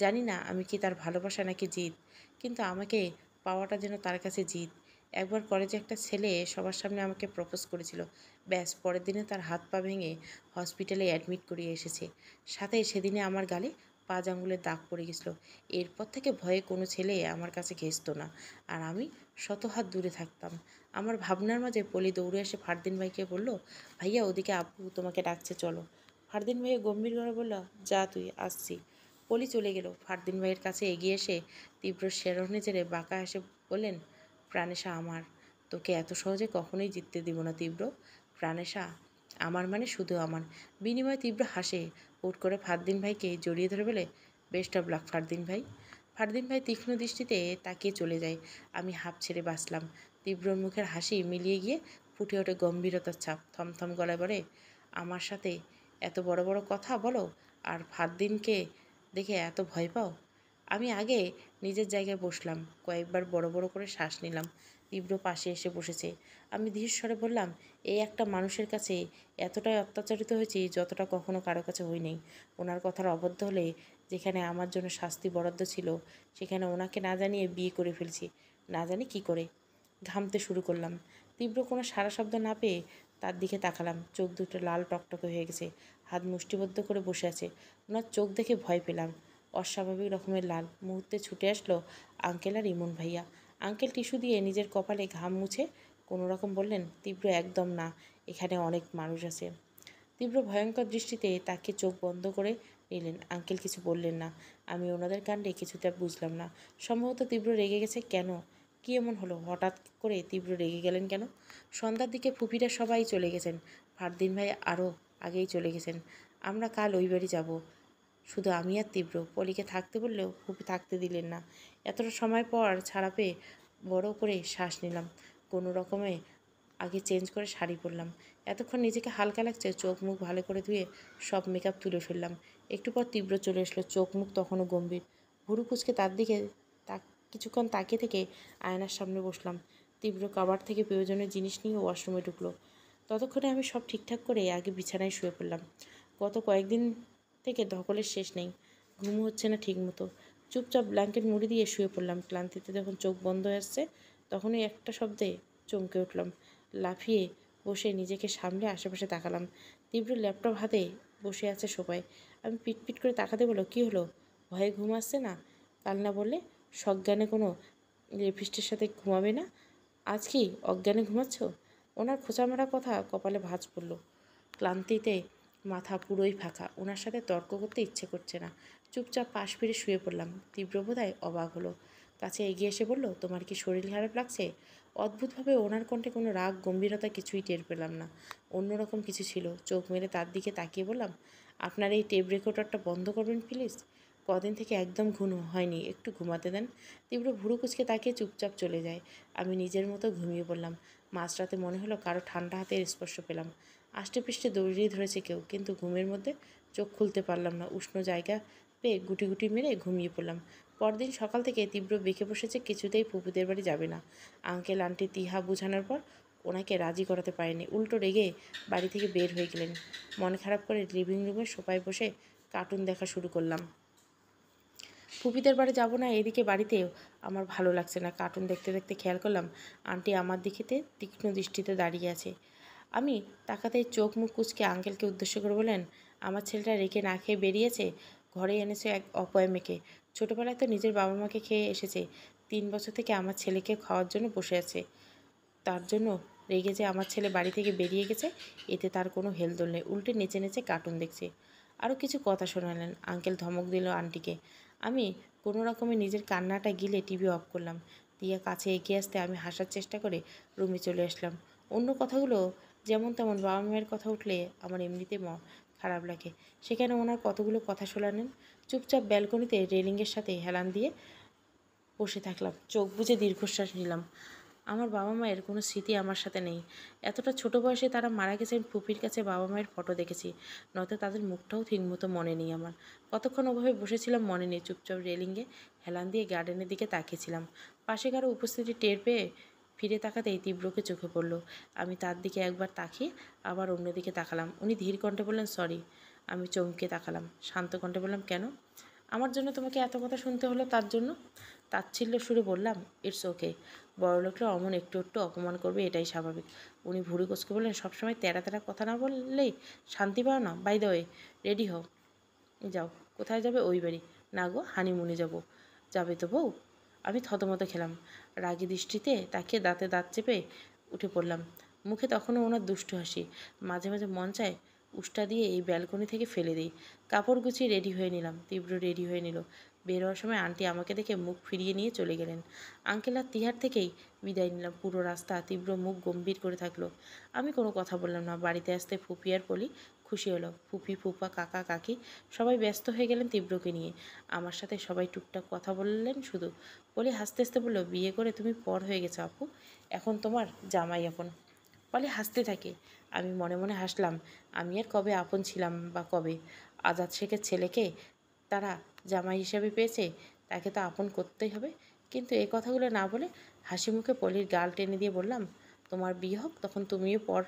Speaker 1: জানি না আমি কি তার ভালোবাসা নাকি জিদ, কিন্তু আমাকে পাওয়াটা যেন তার কাছে জিদ। একবার কলেজে একটা ছেলে সবার সামনে আমাকে প্রপোজ করেছিল। ব্যাস, পরের দিনে তার হাত পা ভেঙে হসপিটালে অ্যাডমিট করিয়ে এসেছে। সাথে সেদিনে আমার গালে 5 আঙুলের দাগ পড়ে গেছিল। এরপর থেকে ভয়ে কোনো ছেলে আমার কাছে ঘেঁষতো না, আর আমি শত হাত দূরে থাকতাম। আমার ভাবনার মাঝে পলি দৌড়ে এসে ফারদিন ভাইকে বলল, ভাইয়া ওদিকে আব্বু তোমাকে ডাকছে, চলো। ফারদিন ভাইয়া গম্ভীর গলায় বলল, যা তুই, আসছি। পলি চলে গেল। ফারদিন ভাইয়ের কাছে এগিয়ে এসে তীব্র শেরহনে ছেড়ে বাঁকা এসে বললেন, প্রাণেশা আমার, তোকে এত সহজে কখনোই জিততে দিব না তীব্র। প্রাণেশা আমার মানে শুধু আমার। বিনিময়ে তীব্র হাসে। হুট করে ফারদিন ভাইকে জড়িয়ে ধরে বলে, বেস্ট অফ লাক ফারদিন ভাই। ফারদিন ভাই তীক্ষ্ণ দৃষ্টিতে তাকিয়ে চলে যায়। আমি হাঁপ ছেড়ে বাঁচলাম। তীব্রর মুখের হাসি মিলিয়ে গিয়ে ফুটে ওঠে গম্ভীরতার ছাপ। থমথম গলায় বলে, আমার সাথে এত বড় বড় কথা বলো, আর ফারদিনকে দেখে এত ভয় পাও? আমি আগে নিজের জায়গায় বসলাম। কয়েকবার বড় বড় করে শ্বাস নিলাম। তীব্র পাশে এসে বসেছে। আমি ধীর স্বরে বললাম, এই একটা মানুষের কাছে এতটাই অত্যাচারিত হয়েছি যতটা কখনো কারো কাছে হইনি। ওনার কথার অবদ্ধ হলে যেখানে আমার জন্য শাস্তি বরাদ্দ ছিল, সেখানে ওনাকে না জানিয়ে বিয়ে করে ফেলছি। না জানি কি করে। ঘামতে শুরু করলাম। তীব্র কোনো সাড়া শব্দ না পেয়ে তার দিকে তাকালাম। চোখ দুটো লাল টকটকে হয়ে গেছে। হাত মুষ্টিবদ্ধ করে বসে আছে। ওনার চোখ দেখে ভয় পেলাম। অস্বাভাবিক রকমের লাল। মুহূর্তে ছুটে আসলো আঙ্কেল আর ইমন ভাইয়া। আঙ্কেল টিস্যু দিয়ে নিজের কপালে ঘাম মুছে কোনো রকম বললেন, তীব্র একদম না, এখানে অনেক মানুষ আছে। তীব্র ভয়ঙ্কর দৃষ্টিতে তাকে চোখ বন্ধ করে নিলেন। আঙ্কেল কিছু বললেন না। আমি ওনাদের কাণ্ডে কিছুটা বুঝলাম না। সম্ভবত তীব্র রেগে গেছে। কেন, কী এমন হলো? হঠাৎ করে তীব্র রেগে গেলেন কেন? সন্ধ্যার দিকে ফুপিরা সবাই চলে গেছেন। ফারদিন ভাই আরও আগেই চলে গেছেন। আমরা কাল ওই বাড়ি যাব, শুধু আমি আর তীব্র। পলিকে থাকতে বললেও ফুপি থাকতে দিলেন না। এতটা সময় পর ছাড়া পেয়ে বড় করে শ্বাস নিলাম। কোনো রকমে আগে চেঞ্জ করে শাড়ি পরলাম। এতক্ষণ নিজেকে হালকা লাগছে। চোখ মুখ ভালো করে ধুয়ে সব মেকআপ তুলে ফেললাম। একটু পর তীব্র চলে এসলো। চোখ মুখ তখনও গম্ভীর। ভুরু কুচকে তার দিকে কিছুক্ষণ তাকিয়ে থেকে আয়নার সামনে বসলাম। তীব্র কাবার থেকে প্রয়োজনীয় জিনিস নিয়ে ওয়াশরুমে ঢুকলো। ততক্ষণে আমি সব ঠিকঠাক করে আগে বিছানায় শুয়ে পড়লাম। গত কয়েকদিন থেকে ধকলের শেষ নেই। ঘুম হচ্ছে না ঠিকমতো। চুপচাপ ব্ল্যাঙ্কেট মুড়ি দিয়ে শুয়ে পড়লাম। ক্লান্তিতে যখন চোখ বন্ধ হয়ে আসছে, তখনই একটা শব্দে চমকে উঠলাম। লাফিয়ে বসে নিজেকে সামলে আশেপাশে তাকালাম। তীব্র ল্যাপটপ হাতে বসে আছে সোফায়। আমি পিটপিট করে তাকাতে বলল, কী হলো? ভয়ে ঘুম আসছে না? কাল না বললে সজ্ঞানে কোনো রেপিস্টের সাথে ঘুমাবে না, আজ কি অজ্ঞানে ঘুমাচ্ছ? ওনার খোঁচা মারা কথা কপালে ভাঁজ পড়ল। ক্লান্তিতে মাথা পুরোই ফাঁকা। ওনার সাথে তর্ক করতে ইচ্ছে করছে না। চুপচাপ পাশ ফিরে শুয়ে পড়লাম। তীব্র বোধহয় অবাক হলো। কাছে এগিয়ে এসে বলল, তোমার কি শরীর খারাপ লাগছে? অদ্ভুতভাবে ওনার কণ্ঠে কোনো রাগ গম্ভীরতা কিছুই টের পেলাম না। অন্যরকম কিছু ছিল। চোখ মেরে তার দিকে তাকিয়ে বললাম, আপনার এই টেপ রেকর্ডারটা বন্ধ করবেন প্লিজ? কদিন থেকে একদম ঘুম হয়নি, একটু ঘুমাতে দেন। তীব্র ভুরু কুচকে তাকিয়ে চুপচাপ চলে যায়। আমি নিজের মতো ঘুমিয়ে পড়লাম। মাঝরাতে মনে হলো কারো ঠান্ডা হাতের স্পর্শ পেলাম। আষ্টেপৃষ্ঠে দৌড়িয়ে ধরেছে কেউ, কিন্তু ঘুমের মধ্যে চোখ খুলতে পারলাম না। উষ্ণ জায়গা পেয়ে গুটি গুটি মেরে ঘুমিয়ে পড়লাম। পরদিন সকাল থেকে তীব্র বেঁকে বসেছে, কিছুতেই ফুপুদের বাড়ি যাবে না। আঙ্কেল আন্টি তিহা বোঝানোর পর ওনাকে রাজি করাতে পারেনি। উল্টো রেগে বাড়ি থেকে বের হয়ে গেলেন। মন খারাপ করে লিভিং রুমের সোফায় বসে কার্টুন দেখা শুরু করলাম। ফুপিদের বাড়ি যাব না, এদিকে বাড়িতেও আমার ভালো লাগছে না। কার্টুন দেখতে দেখতে খেয়াল করলাম আন্টি আমার দিকেতে তীক্ষ্ণ দৃষ্টিতে দাঁড়িয়ে আছে। আমি তাকাতেই চোখ মুখ কুঁচকে আঙ্কেলকে উদ্দেশ্য করে বললেন, আমার ছেলেটা রেখে না খেয়ে বেরিয়েছে, ঘরে এনেছে এক অপয়া মেয়েকে। ছোটোবেলায় তো নিজের বাবা মাকে খেয়ে এসেছে, 3 বছর থেকে আমার ছেলেকে খাওয়ার জন্য বসে আছে। তার জন্য রেগে যে আমার ছেলে বাড়ি থেকে বেরিয়ে গেছে, এতে তার কোনো হেলদোল নেই। উল্টে নেচে নেচে কার্টুন দেখছে। আরও কিছু কথা শোনালেন। আঙ্কেল ধমক দিল আন্টিকে। আমি কোনো রকমে নিজের কান্নাটা গিলে টিভি অফ করলাম। তিয়া কাছে এগিয়ে আসতে আমি হাসার চেষ্টা করে রুমে চলে আসলাম। অন্য কথাগুলো যেমন তেমন, বাবা মায়ের কথা উঠলে আমার এমনিতে খারাপ লাগে। সেখানে ওনার কতগুলো কথা শোনালেন। চুপচাপ ব্যালকনিতে রেলিংয়ের সাথে হেলান দিয়ে বসে থাকলাম। চোখ বুজে দীর্ঘশ্বাস নিলাম। আমার বাবা মায়ের কোনো স্মৃতি আমার সাথে নেই। এতটা ছোট বয়সে তারা মারা গেছেন, ফুপির কাছে বাবা মায়ের ফটো দেখেছি, নয়তো তাদের মুখটাও ঠিকমতো মনে নেই আমার। কতক্ষণ ওভাবে বসেছিলাম মনে নেই, চুপচাপ রেলিংয়ে হেলান দিয়ে গার্ডেনের দিকে তাকিয়েছিলাম। পাশে কারো উপস্থিতি টের পেয়ে ফিরে তাকাতেই তীব্রকে চোখে পড়ল। আমি তার দিকে একবার তাকিয়ে আবার অন্যদিকে তাকালাম। উনি ধীর কণ্ঠে বললেন, সরি। আমি চমকে তাকালাম, শান্ত কণ্ঠে বললাম, কেন? আমার জন্য তোমাকে এত কথা শুনতে হলো তার জন্য? তাচ্ছিল্য সুরে বললাম, ইটস ওকে। বড়লোকরা অমন একটু একটু অপমান করবে, এটাই স্বাভাবিক। উনি ভুরু কুঁচকে বললেন, সবসময় তেরা তেরা কথা না বললেই শান্তি পাও না? বাই দ্য ওয়ে, রেডি হও, যাও। কোথায় যাবে? ওই বাড়ি? না গো, হানিমুনে যাব। যাবে তো বউ? আমি থতমত খেলাম, রাগী দৃষ্টিতে তাকে দাঁতে দাঁত চেপে উঠে পড়লাম। মুখে তখনও ওনার দুষ্টু হাসি। মাঝে মাঝে মন চায় উষ্টা দিয়ে এই ব্যালকনি থেকে ফেলে দিই। কাপড় গুছিয়ে রেডি হয়ে নিলাম, তীব্র রেডি হয়ে নিল। বের হওয়ার সময় আন্টি আমাকে দেখে মুখ ফিরিয়ে নিয়ে চলে গেলেন। আঙ্কেল আর তিহার থেকেই বিদায় নিলাম। পুরো রাস্তা তীব্র মুখ গম্ভীর করে থাকলো। আমি কোনো কথা বললাম না। বাড়িতে আসতে ফুপি আর পলি খুশি হলো। ফুপি, ফুপা, কাকা, কাকি সবাই ব্যস্ত হয়ে গেলেন তীব্রকে নিয়ে। আমার সাথে সবাই টুকটাক কথা বললেন শুধু। পলি হাসতে হাসতে বলল, বিয়ে করে তুমি পর হয়ে গেছো আপু, এখন তোমার জামাই আপন। পলি হাসতে থাকে। আমি মনে মনে হাসলাম। আমি আর কবে আপন ছিলাম বা কবে? আজাদ শেখের ছেলেকে তারা জামাই হিসাবে পেয়েছে, তাকে তো আপন করতেই হবে। কিন্তু এই কথাগুলো না বলে হাসি মুখে পলির গাল টেনে দিয়ে বললাম, তোমার বিয়ে হোক, তখন তুমিও পর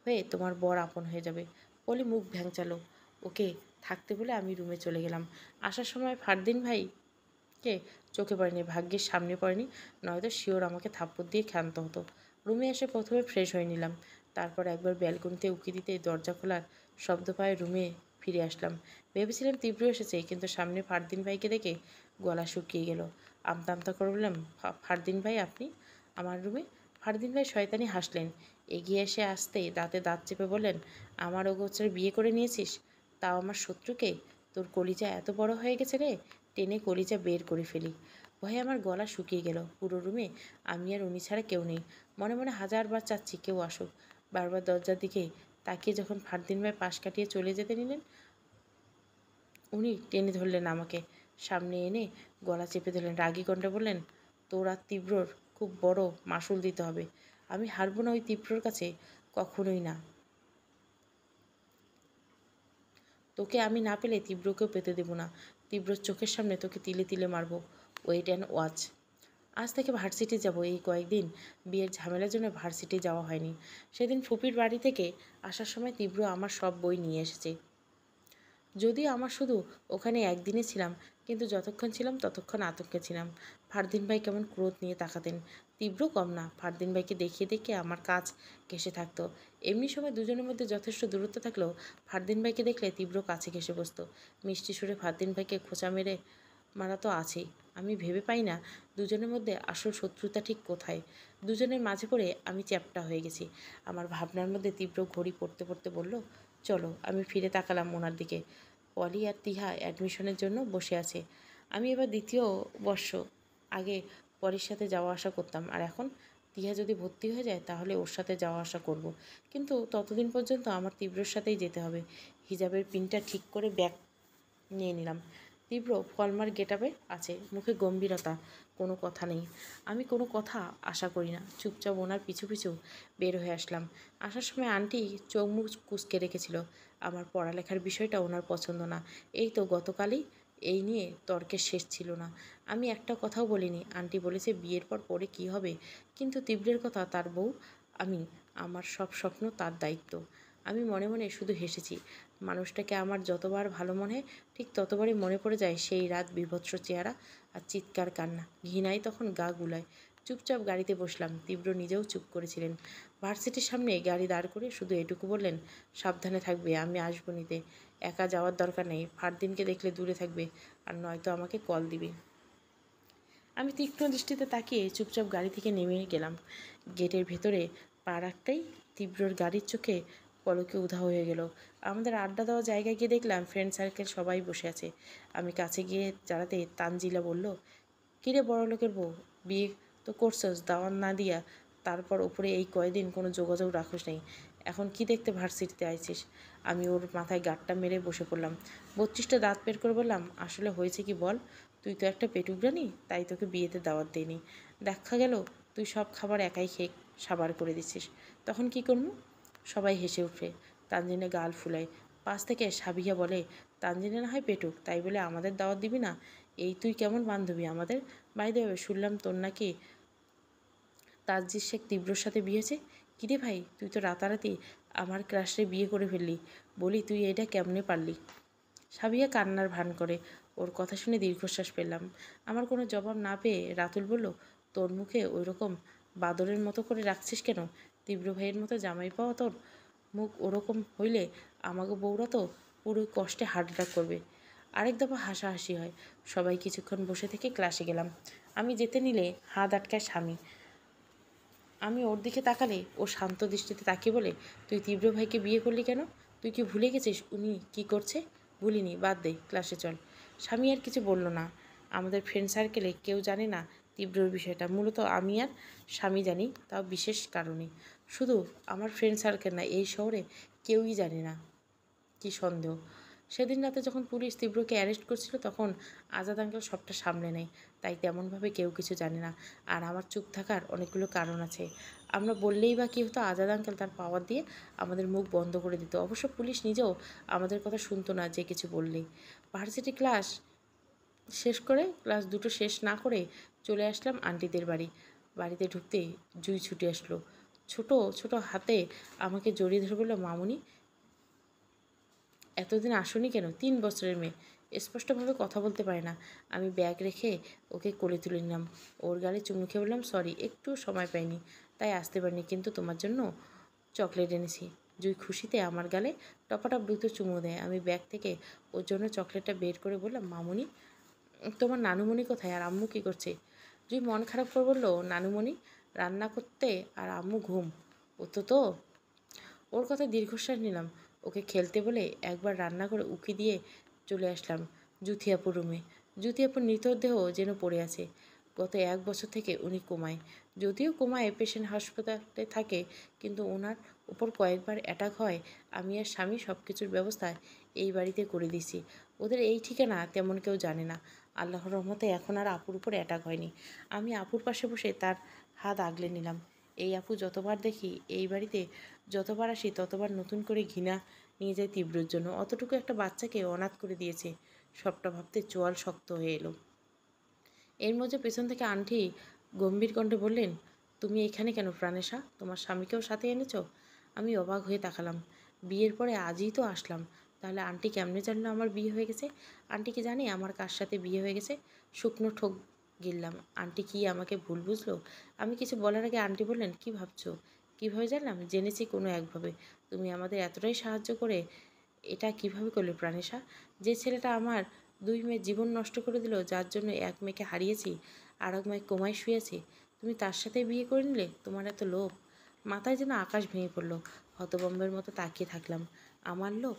Speaker 1: হয়ে তোমার বর আপন হয়ে যাবে। পলি মুখ ভ্যাংচালো। ওকে থাকতে বলে আমি রুমে চলে গেলাম। আসার সময় ফারদিন ভাইকে চোখে পড়েনি, ভাগ্যের সামনে পড়েনি, নয়তো শিওর আমাকে থাপ্পড় দিয়ে ক্ষান্ত হতো। রুমে এসে প্রথমে ফ্রেশ হয়ে নিলাম, তারপর একবার ব্যালকনিতে উঁকি দিতে দরজা খোলার শব্দ পায়ে রুমে ফিরে আসলাম। ভেবেছিলাম তীব্র এসেছে, কিন্তু সামনে ফারদিন ভাইকে দেখে গলা শুকিয়ে গেল। আমতা আমতা করে বললাম, ফারদিন ভাই আপনি আমার রুমে? ফারদিন ভাই শয়তানি হাসলেন। এগিয়ে এসে আসতে দাঁতে দাঁত চেপে বললেন, আমার অগোচরে বিয়ে করে নিয়েছিস, তাও আমার শত্রুকে? তোর কলিজা এত বড় হয়ে গেছে রে, টেনে কলিজা বের করে ফেলি। ভয়ে আমার গলা শুকিয়ে গেল। পুরো রুমে আমি আর উনি ছাড়া কেউ নেই। মনে মনে হাজারবার চাচ্ছি কেউ আসুক। বারবার দরজার দিকে তাকিয়ে যখন ফারদিন ভাই পাশ কাটিয়ে চলে যেতে নিলেন, উনি টেনে ধরলেন আমাকে, সামনে এনে গলা চেপে ধরলেন। রাগী কণ্ঠে বললেন, তোর আর তীব্রর খুব বড় মাসুল দিতে হবে। আমি হারবো না ওই তীব্রর কাছে, কখনোই না। তোকে আমি না পেলে তীব্রকেও পেতে দেবো না। তীব্রর চোখের সামনে তোকে তিলে তিলে মারবো। Wait and watch. আজ থেকে ভার্সিটি যাব। এই কয়েকদিন বিয়ের ঝামেলার জন্য ভার্সিটি যাওয়া হয়নি। সেদিন ফুপির বাড়ি থেকে আসার সময় তীব্র আমার সব বই নিয়ে এসেছে। যদিও আমার শুধু ওখানে একদিনে ছিলাম, কিন্তু যতক্ষণ ছিলাম ততক্ষণ আতঙ্কে ছিলাম। ফারদিন ভাই কেমন ক্রোধ নিয়ে তাকাতেন। তীব্র কম না, ফারদিন ভাইকে দেখিয়ে দেখিয়ে আমার কাজ ঘেঁষে থাকতো। এমনি সময় দুজনের মধ্যে যথেষ্ট দূরত্ব থাকলেও ফারদিন ভাইকে দেখলে তীব্র কাছে ঘেঁষে বসতো। মিষ্টি সুরে ফারদিন ভাইকে খোঁচা মেরে মারা তো আছেই। আমি ভেবে পাই না দুজনের মধ্যে আসল শত্রুতা ঠিক কোথায়। দুজনের মাঝে পড়ে আমি চ্যাপ্টা হয়ে গেছি। আমার ভাবনার মধ্যে তীব্র ঘড়ি পড়তে পড়তে বলল, চলো। আমি ফিরে তাকালাম ওনার দিকে। পলি আর তিহা অ্যাডমিশনের জন্য বসে আছে। আমি এবার দ্বিতীয় বর্ষ। আগে পলির সাথে যাওয়া আসা করতাম, আর এখন তিহা যদি ভর্তি হয়ে যায় তাহলে ওর সাথে যাওয়া আসা করব। কিন্তু ততদিন পর্যন্ত আমার তীব্রর সাথেই যেতে হবে। হিজাবের পিনটা ঠিক করে ব্যাগ নিয়ে নিলাম। তীব্র ফলমার গেটআপে আছে, মুখে গম্ভীরতা, কোনো কথা নেই। আমি কোনো কথা আশা করি না, চুপচাপ ওনার পিছু পিছু বের হয়ে আসলাম। আসার সময় আন্টি চোখ মুখ কুঁচকে রেখেছিল। আমার পড়ালেখার বিষয়টা ওনার পছন্দ না। এই তো গতকালই এই নিয়ে তর্কের শেষ ছিল না। আমি একটা কথাও বলিনি। আন্টি বলেছে বিয়ের পর পরে কী হবে, কিন্তু তীব্রের কথা তার বউ, আমি, আমার সব স্বপ্ন তার দায়িত্ব। আমি মনে মনে শুধু হেসেছি। মানুষটাকে আমার যতবার ভালো মনে হয়, ঠিক ততবারই মনে পড়ে যায় সেই রাত, বীভৎস চেহারা আর চিৎকার কান্না। ঘৃণায় তখন গা গুলায়। চুপচাপ গাড়িতে বসলাম। তীব্র নিজেও চুপ করেছিলেন। ভার্সিটির সামনে গাড়ি দাঁড় করে শুধু এটুকু বললেন, সাবধানে থাকবে, আমি আসবো নিতে। একা যাওয়ার দরকার নেই, ফারদিনকে দেখলে দূরে থাকবে, আর নয়তো আমাকে কল দিবে। আমি তীক্ষ্ণ দৃষ্টিতে তাকিয়ে চুপচাপ গাড়ি থেকে নেমে গেলাম। গেটের ভেতরে পা রাখতেই তীব্রর গাড়ির চোখে পলকে উধাও হয়ে গেল। আমাদের আড্ডা দেওয়া জায়গায় গিয়ে দেখলাম ফ্রেন্ড সার্কেল সবাই বসে আছে। আমি কাছে গিয়ে দাঁড়াতে তানজিলা বলল, কিরে বড়লোকের বউ, বিয়ে তো করছস দাওয়াত না দিয়া, তারপর ওপরে এই কয়দিন কোনো যোগাযোগ রাখোস নাই, এখন কি দেখতে ভার্সিটিতে আইছিস? আমি ওর মাথায় গাঁটটা মেরে বসে পড়লাম। 32টা দাঁত বের করে বললাম, আসলে হয়েছে কি বল, তুই তো একটা পেটুকরানি, তাই তোকে বিয়েতে দাওয়াত দেয়নি। দেখা গেল তুই সব খাবার একাই খেয়ে সাবার করে দিচ্ছিস, তখন কি করবো? সবাই হেসে উঠে। তানজিনের গাল ফুলায়। পাশ থেকে সাবিয়া বলে, তানজিনে না হয় পেটুক, তাই বলে আমাদের দাওয়াত দিবি না? এই তুই কেমন বান্ধবী আমাদের? বাইরে শুনলাম তোর নাকি তাজজিৎ শেখ তীব্রর সাথে বিয়ে হয়েছে। কিরে ভাই, তুই তো রাতারাতি আমার ক্রাশে বিয়ে করে ফেললি। বলি তুই এটা কেমনে পারলি? সাবিয়া কান্নার ভান করে। ওর কথা শুনে দীর্ঘশ্বাস পেলাম। আমার কোনো জবাব না পেয়ে রাতুল বলল, তোর মুখে ওই রকম বাদরের মতো করে রাখছিস কেন? তীব্র ভাইয়ের মতো জামাই পাওয়া তোর মুখ ওরকম হইলে আমাকে বউরা তো পুরো কষ্টে হার্ট অ্যাটাক করবে। আরেক দফা হাসাহাসি হয়। সবাই কিছুক্ষণ বসে থেকে ক্লাসে গেলাম। আমি যেতে নিলে হাত আটকায় স্বামী। আমি ওর দিকে তাকালে ও শান্ত দৃষ্টিতে তাকিয়ে বলে, তুই তীব্র ভাইকে বিয়ে করলি কেন? তুই কি ভুলে গেছিস উনি কি করছে? ভুলিনি, বাদ দে, ক্লাসে চল। স্বামী আর কিছু বলল না। আমাদের ফ্রেন্ড সার্কেলে কেউ জানে না তীব্রর বিষয়টা। মূলত আমি আর স্বামী জানি, তাও বিশেষ কারণে। শুধু আমার ফ্রেন্ড সার্কেল না, এই শহরে কেউই জানে না। কি সন্দেহ! সেদিন রাতে যখন পুলিশ তীব্রকে অ্যারেস্ট করছিল তখন আজাদ আঙ্কেল সবটা সামলে নেয়, তাই তেমনভাবে কেউ কিছু জানে না। আর আমার চুপ থাকার অনেকগুলো কারণ আছে। আমরা বললেই বা কী হতো? আজাদ আঙ্কেল তার পাওয়ার দিয়ে আমাদের মুখ বন্ধ করে দিত। অবশ্য পুলিশ নিজেও আমাদের কথা শুনতো না যে কিছু বললেই। ভার্সিটি ক্লাস শেষ করে ক্লাস দুটো শেষ না করে চলে আসলাম আন্টিদের বাড়ি। বাড়িতে ঢুকতে জুই ছুটে আসলো। ছোট ছোট হাতে আমাকে জড়িয়ে ধরে বলল, মামুনি, এতদিন আসোনি কেন? 3 বছরের মেয়ে, স্পষ্টভাবে কথা বলতে পারে না। আমি ব্যাগ রেখে ওকে কোলে তুলে নিলাম। ওর গালে চুমু খেয়ে বললাম, সরি, একটু সময় পাইনি, তাই আসতে পারিনি, কিন্তু তোমার জন্য চকলেট এনেছি। জুই খুশিতে আমার গালে টপাটপ দ্রুত চুমু দেয়। আমি ব্যাগ থেকে ওর জন্য চকলেটটা বের করে বললাম, মামুনি, তোমার নানুমণি কোথায় আর আম্মু কী করছে? জুই মন খারাপ করে বলল, নানুমণি রান্না করতে আর আম্মু ঘুম। তো ওর কথা দীর্ঘশ্বাস নিলাম। ওকে খেলতে বলে একবার রান্না করে উকি দিয়ে চলে আসলাম জুথিয়াপুর রুমে। জুথিয়াপুর মৃতদেহ যেন পড়ে আছে। গত 1 বছর থেকে উনি কোমায়। যদিও কোমায় পেশেন্ট হাসপাতালে থাকে, কিন্তু ওনার উপর কয়েকবার অ্যাটাক হয়। আমি আর স্বামী সব কিছুর ব্যবস্থা এই বাড়িতে করে দিছি। ওদের এই ঠিকানা তেমন কেউ জানে না। আল্লাহর রহমতে এখন আর আপুর উপর অ্যাটাক হয়নি। আমি আপুর পাশে বসে তার হাত আগলে নিলাম। এই আপু যতবার দেখি, এই বাড়িতে যতবার আসি, ততবার নতুন করে ঘৃণা নিয়ে যায় তীব্রর জন্য। অতটুকু একটা বাচ্চাকে অনাথ করে দিয়েছে। সবটা ভাবতে চোয়াল শক্ত হয়ে এলো। এর মধ্যে পেছন থেকে আন্টি গম্ভীর কণ্ঠে বললেন, তুমি এখানে কেন প্রাণেশা? তোমার স্বামীকেও সাথে এনেছো? আমি অবাক হয়ে তাকালাম। বিয়ের পরে আজই তো আসলাম, তাহলে আন্টি কেমনে জানলো আমার বিয়ে হয়ে গেছে? আন্টি কি জানে আমার কার সাথে বিয়ে হয়ে গেছে? শুকনো ঠোক গিললাম। আন্টি কি আমাকে ভুল বুঝলো? আমি কিছু বলার আগে আন্টি বললেন, কি ভাবছো? কীভাবে জানলাম? জেনেছি কোনো একভাবে। তুমি আমাদের এতটাই সাহায্য করে এটা কিভাবে করলে প্রাণেশা? যে ছেলেটা আমার 2 মেয়ের জীবন নষ্ট করে দিল, যার জন্য এক মেয়েকে হারিয়েছি, আর এক মেয়ে কোমায় শুয়েছে, তুমি তার সাথে বিয়ে করে নিলে? তোমার এত লোভ! মাথায় যেন আকাশ ভেঙে পড়লো। হতভম্বের মতো তাকিয়ে থাকলাম। আমার লোভ?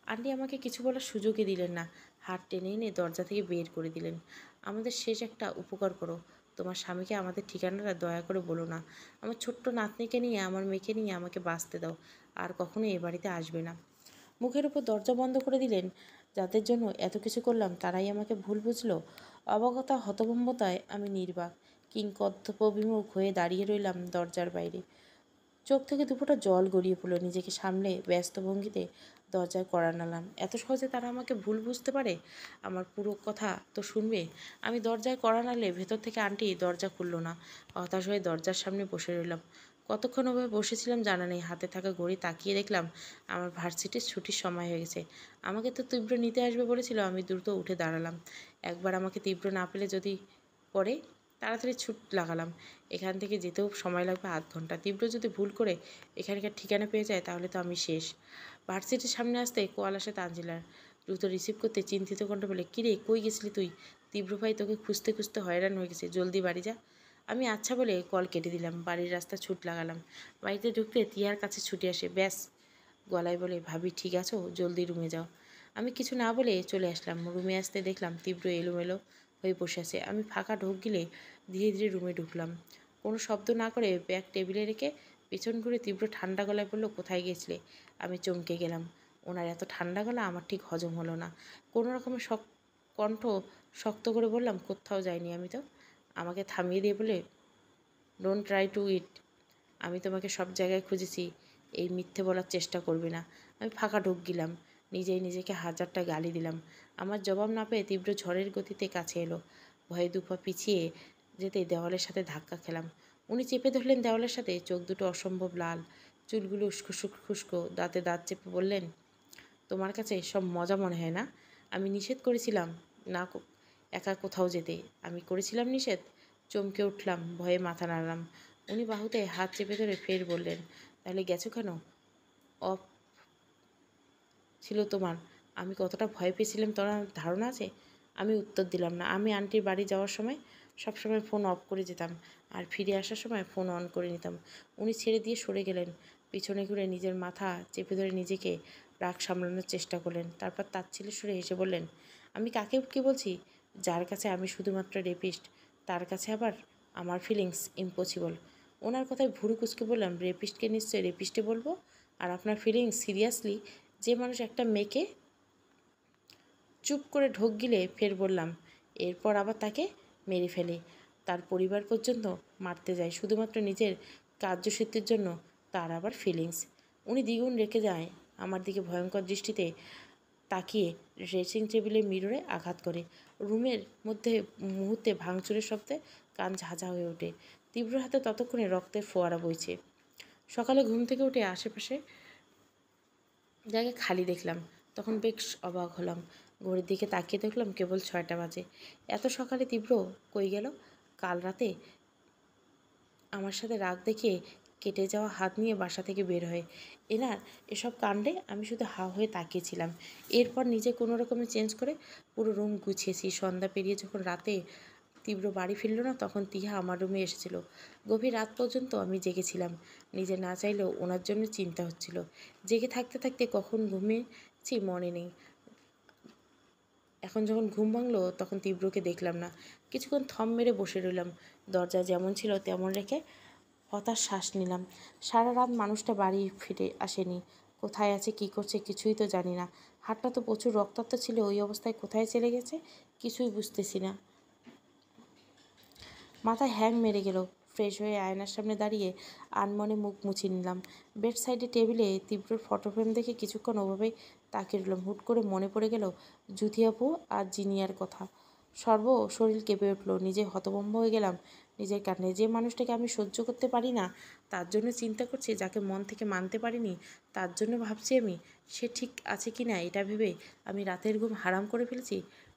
Speaker 1: আন্টি আমাকে কিছু বলার সুযোগই দিলেন না। হাত টেনে এনে দরজা থেকে বের করে দিলেন। আমাদের শেষ একটা উপকার করো। তোমার স্বামীকে আমাদের ঠিকানাটা দয়া করে বলো না। আমার ছোট্ট নাতনিকে নিয়ে, আমার মেয়েকে নিয়ে আমাকে বাঁচতে দাও। আর কখনো এ বাড়িতে আসবে না। মুখের উপর দরজা বন্ধ করে দিলেন। যাদের জন্য এত কিছু করলাম তারাই আমাকে ভুল বুঝলো। অবগতা হতভম্বতায় আমি নির্বাক কিংকর্তব্যবিমুখ হয়ে দাঁড়িয়ে রইলাম দরজার বাইরে। চোখ থেকে দুফোঁটা জল গড়িয়ে পড়ল। নিজেকে সামলে ব্যস্ত ভঙ্গিতে দরজায় কড়া নাড়লাম। এত সহজে তারা আমাকে ভুল বুঝতে পারে? আমার পুরো কথা তো শুনবে। আমি দরজায় কড়া নাড়লে ভেতর থেকে আন্টি দরজা খুলল না। হতাশ হয়ে দরজার সামনে বসে রইলাম। কতক্ষণ ওভাবে বসেছিলাম জানা নেই। হাতে থাকা ঘড়ি তাকিয়ে দেখলাম আমার ভার্সিটির ছুটির সময় হয়ে গেছে। আমাকে তো তীব্র নিতে আসবে বলেছিল। আমি দ্রুত উঠে দাঁড়ালাম। একবার আমাকে তীব্র না পেলে যদি পরে তাড়াতাড়ি ছুট লাগালাম। এখান থেকে যেতেও সময় লাগবে আধ ঘন্টা। তীব্র যদি ভুল করে এখানকার ঠিকানা পেয়ে যায় তাহলে তো আমি শেষ। ভার্সিটির সামনে আসতে কল আসে তানজিলার। দ্রুত রিসিভ করতে চিন্তিত কণ্ঠে বলে, কিরে কই গেছিলি তুই? তীব্র ভাই তোকে খুঁজতে খুঁজতে হয়রান হয়ে গেছে, জলদি বাড়ি যা। আমি আচ্ছা বলে কল কেটে দিলাম। বাড়ির রাস্তা ছুট লাগালাম। বাড়িতে ঢুকতে তিয়ার কাছে ছুটে আসে। ব্যাস গলায় বলে, ভাবি ঠিক আছো? জলদি রুমে যাও। আমি কিছু না বলে চলে আসলাম। রুমে আসতে দেখলাম তীব্র এলোমেলো হয়ে বসে আছে। আমি ফাঁকা ঢোক গিলে ধীরে ধীরে রুমে ঢুকলাম। কোনো শব্দ না করে ব্যাগ টেবিলে রেখে পেছন ঘুরে তীব্র ঠান্ডা গলায় বলল, কোথায় গিয়েছিলে? আমি চমকে গেলাম। ওনার এত ঠান্ডা গলা আমার ঠিক হজম হলো না। কোনো রকমের কণ্ঠ শক্ত করে বললাম, কোথাও যায়নি আমি তো। আমাকে থামিয়ে দিয়ে বলে, ডোন্ট ট্রাই টু ইট। আমি তোমাকে সব জায়গায় খুঁজেছি, এই মিথ্যে বলার চেষ্টা করবে না। আমি ফাঁকা ঢুক গেলাম, নিজেই নিজেকে হাজারটা গালি দিলাম। আমার জবাব না পেয়ে তীব্র ঝড়ের গতিতে কাছে এলো। ভয়ে দুপা পিছিয়ে যেতে দেওয়ালের সাথে ধাক্কা খেলাম। উনি চেপে ধরলেন দেওয়ালের সাথে, চোখ দুটো অসম্ভব লাল, চুলগুলো উস্কো খুস্কো, দাঁতে দাঁত চেপে বললেন, তোমার কাছে সব মজা মনে হয় না? আমি নিষেধ করেছিলাম না একা কোথাও যেতে। আমি করেছিলাম নিষেধ? চমকে উঠলাম, ভয়ে মাথা নাড়লাম। উনি বাহুতে হাত চেপে ধরে ফের বললেন, তাহলে গেছো কেন? অফ ছিল তোমার। আমি কতটা ভয় পেয়েছিলাম তোমার ধারণা আছে? আমি উত্তর দিলাম না। আমি আন্টির বাড়ি যাওয়ার সময় সবসময় ফোন অফ করে যেতাম, আর ফিরে আসার সময় ফোন অন করে নিতাম। উনি ছেড়ে দিয়ে সরে গেলেন, পিছনে ঘুরে নিজের মাথা চেপে ধরে নিজেকে রাগ সামলানোর চেষ্টা করলেন। তারপর তাচ্ছিল্যের সুরে হেসে বললেন, আমি কাকে কী বলছি? যার কাছে আমি শুধুমাত্র রেপিস্ট, তার কাছে আবার আমার ফিলিংস ইম্পসিবল। ওনার কথায় ভুরু কুচকে বললাম, রেপিস্টকে নিশ্চয়ই রেপিস্টে বলবো, আর আপনার ফিলিংস সিরিয়াসলি? যে মানুষ একটা মেয়েকে চুপ করে ঢোক গিলে, ফের বললাম, এরপর আবার তাকে মেরে ফেলে, তার পরিবার পর্যন্ত মারতে যায় শুধুমাত্র নিজের কার্যসিদ্ধির জন্য, তার আবার ফিলিংস? উনি দ্বিগুণ রেখে যায়, আমার দিকে ভয়ঙ্কর দৃষ্টিতে তাকিয়ে ড্রেসিং টেবিলের মিররে আঘাত করে। রুমের মধ্যে মুহূর্তে ভাঙচুরের শব্দে কান ঝাঁঝা হয়ে ওঠে। তীব্র হাতে ততক্ষণে রক্তের ফোয়ারা বইছে। সকালে ঘুম থেকে উঠে আশেপাশে জায়গায় খালি দেখলাম, তখন বেশ অবাক হলাম। ঘড়ির দিকে তাকিয়ে দেখলাম কেবল 6টা বাজে। এত সকালে তীব্র কই গেল? কাল রাতে আমার সাথে রাগ দেখিয়ে কেটে যাওয়া হাত নিয়ে বাসা থেকে বের হয়। এনার এসব কাণ্ডে আমি শুধু হা হয়ে তাকিয়েছিলাম। এরপর নিজে কোনো রকমে চেঞ্জ করে পুরো রুম গুছিয়েছি। সন্ধ্যা পেরিয়ে যখন রাতে তীব্র বাড়ি ফিরল না, তখন তিহা আমার রুমে এসেছিল। গভীর রাত পর্যন্ত আমি জেগেছিলাম। নিজে না চাইলেও ওনার জন্য চিন্তা হচ্ছিল। জেগে থাকতে থাকতে কখন ঘুমিয়েছি মনে নেই। এখন যখন ঘুম ভাঙলো তখন তীব্রকে দেখলাম না। কিছুক্ষণ থম মেরে বসে রইলাম। দরজা যেমন ছিল তেমন রেখে হতাশ শ্বাস নিলাম। সারা রাত মানুষটা বাড়ি ফিরে আসেনি। কোথায় আছে, কী করছে কিছুই তো জানি না। হাতটা তো প্রচুর রক্তাক্ত ছিল, ওই অবস্থায় কোথায় চলে গেছে কিছুই বুঝতেছি না। মাথায় হ্যাং মেরে গেল। ফ্রেশ হয়ে আয়নার সামনে দাঁড়িয়ে আনমনে মুখ মুছিয়ে নিলাম। বেড সাইডে টেবিলে তীব্রর ফটো ফ্রেম দেখে কিছুক্ষণ ওভাবেই তাকিয়ে রইলাম। হুট করে মনে পড়ে গেল জুথি আপু আর জিনিয়ার কথা। সর্ব শরীর কেঁপে উঠল। নিজে হতভম্ব হয়ে গেলাম নিজের কারণে। যে মানুষটাকে আমি সহ্য করতে পারি না তার জন্য চিন্তা করছি, যাকে মন থেকে মানতে পারিনি তার জন্য ভাবছি আমি সে ঠিক আছে কি না, এটা ভেবে আমি রাতের ঘুম হারাম করে ফেলেছি।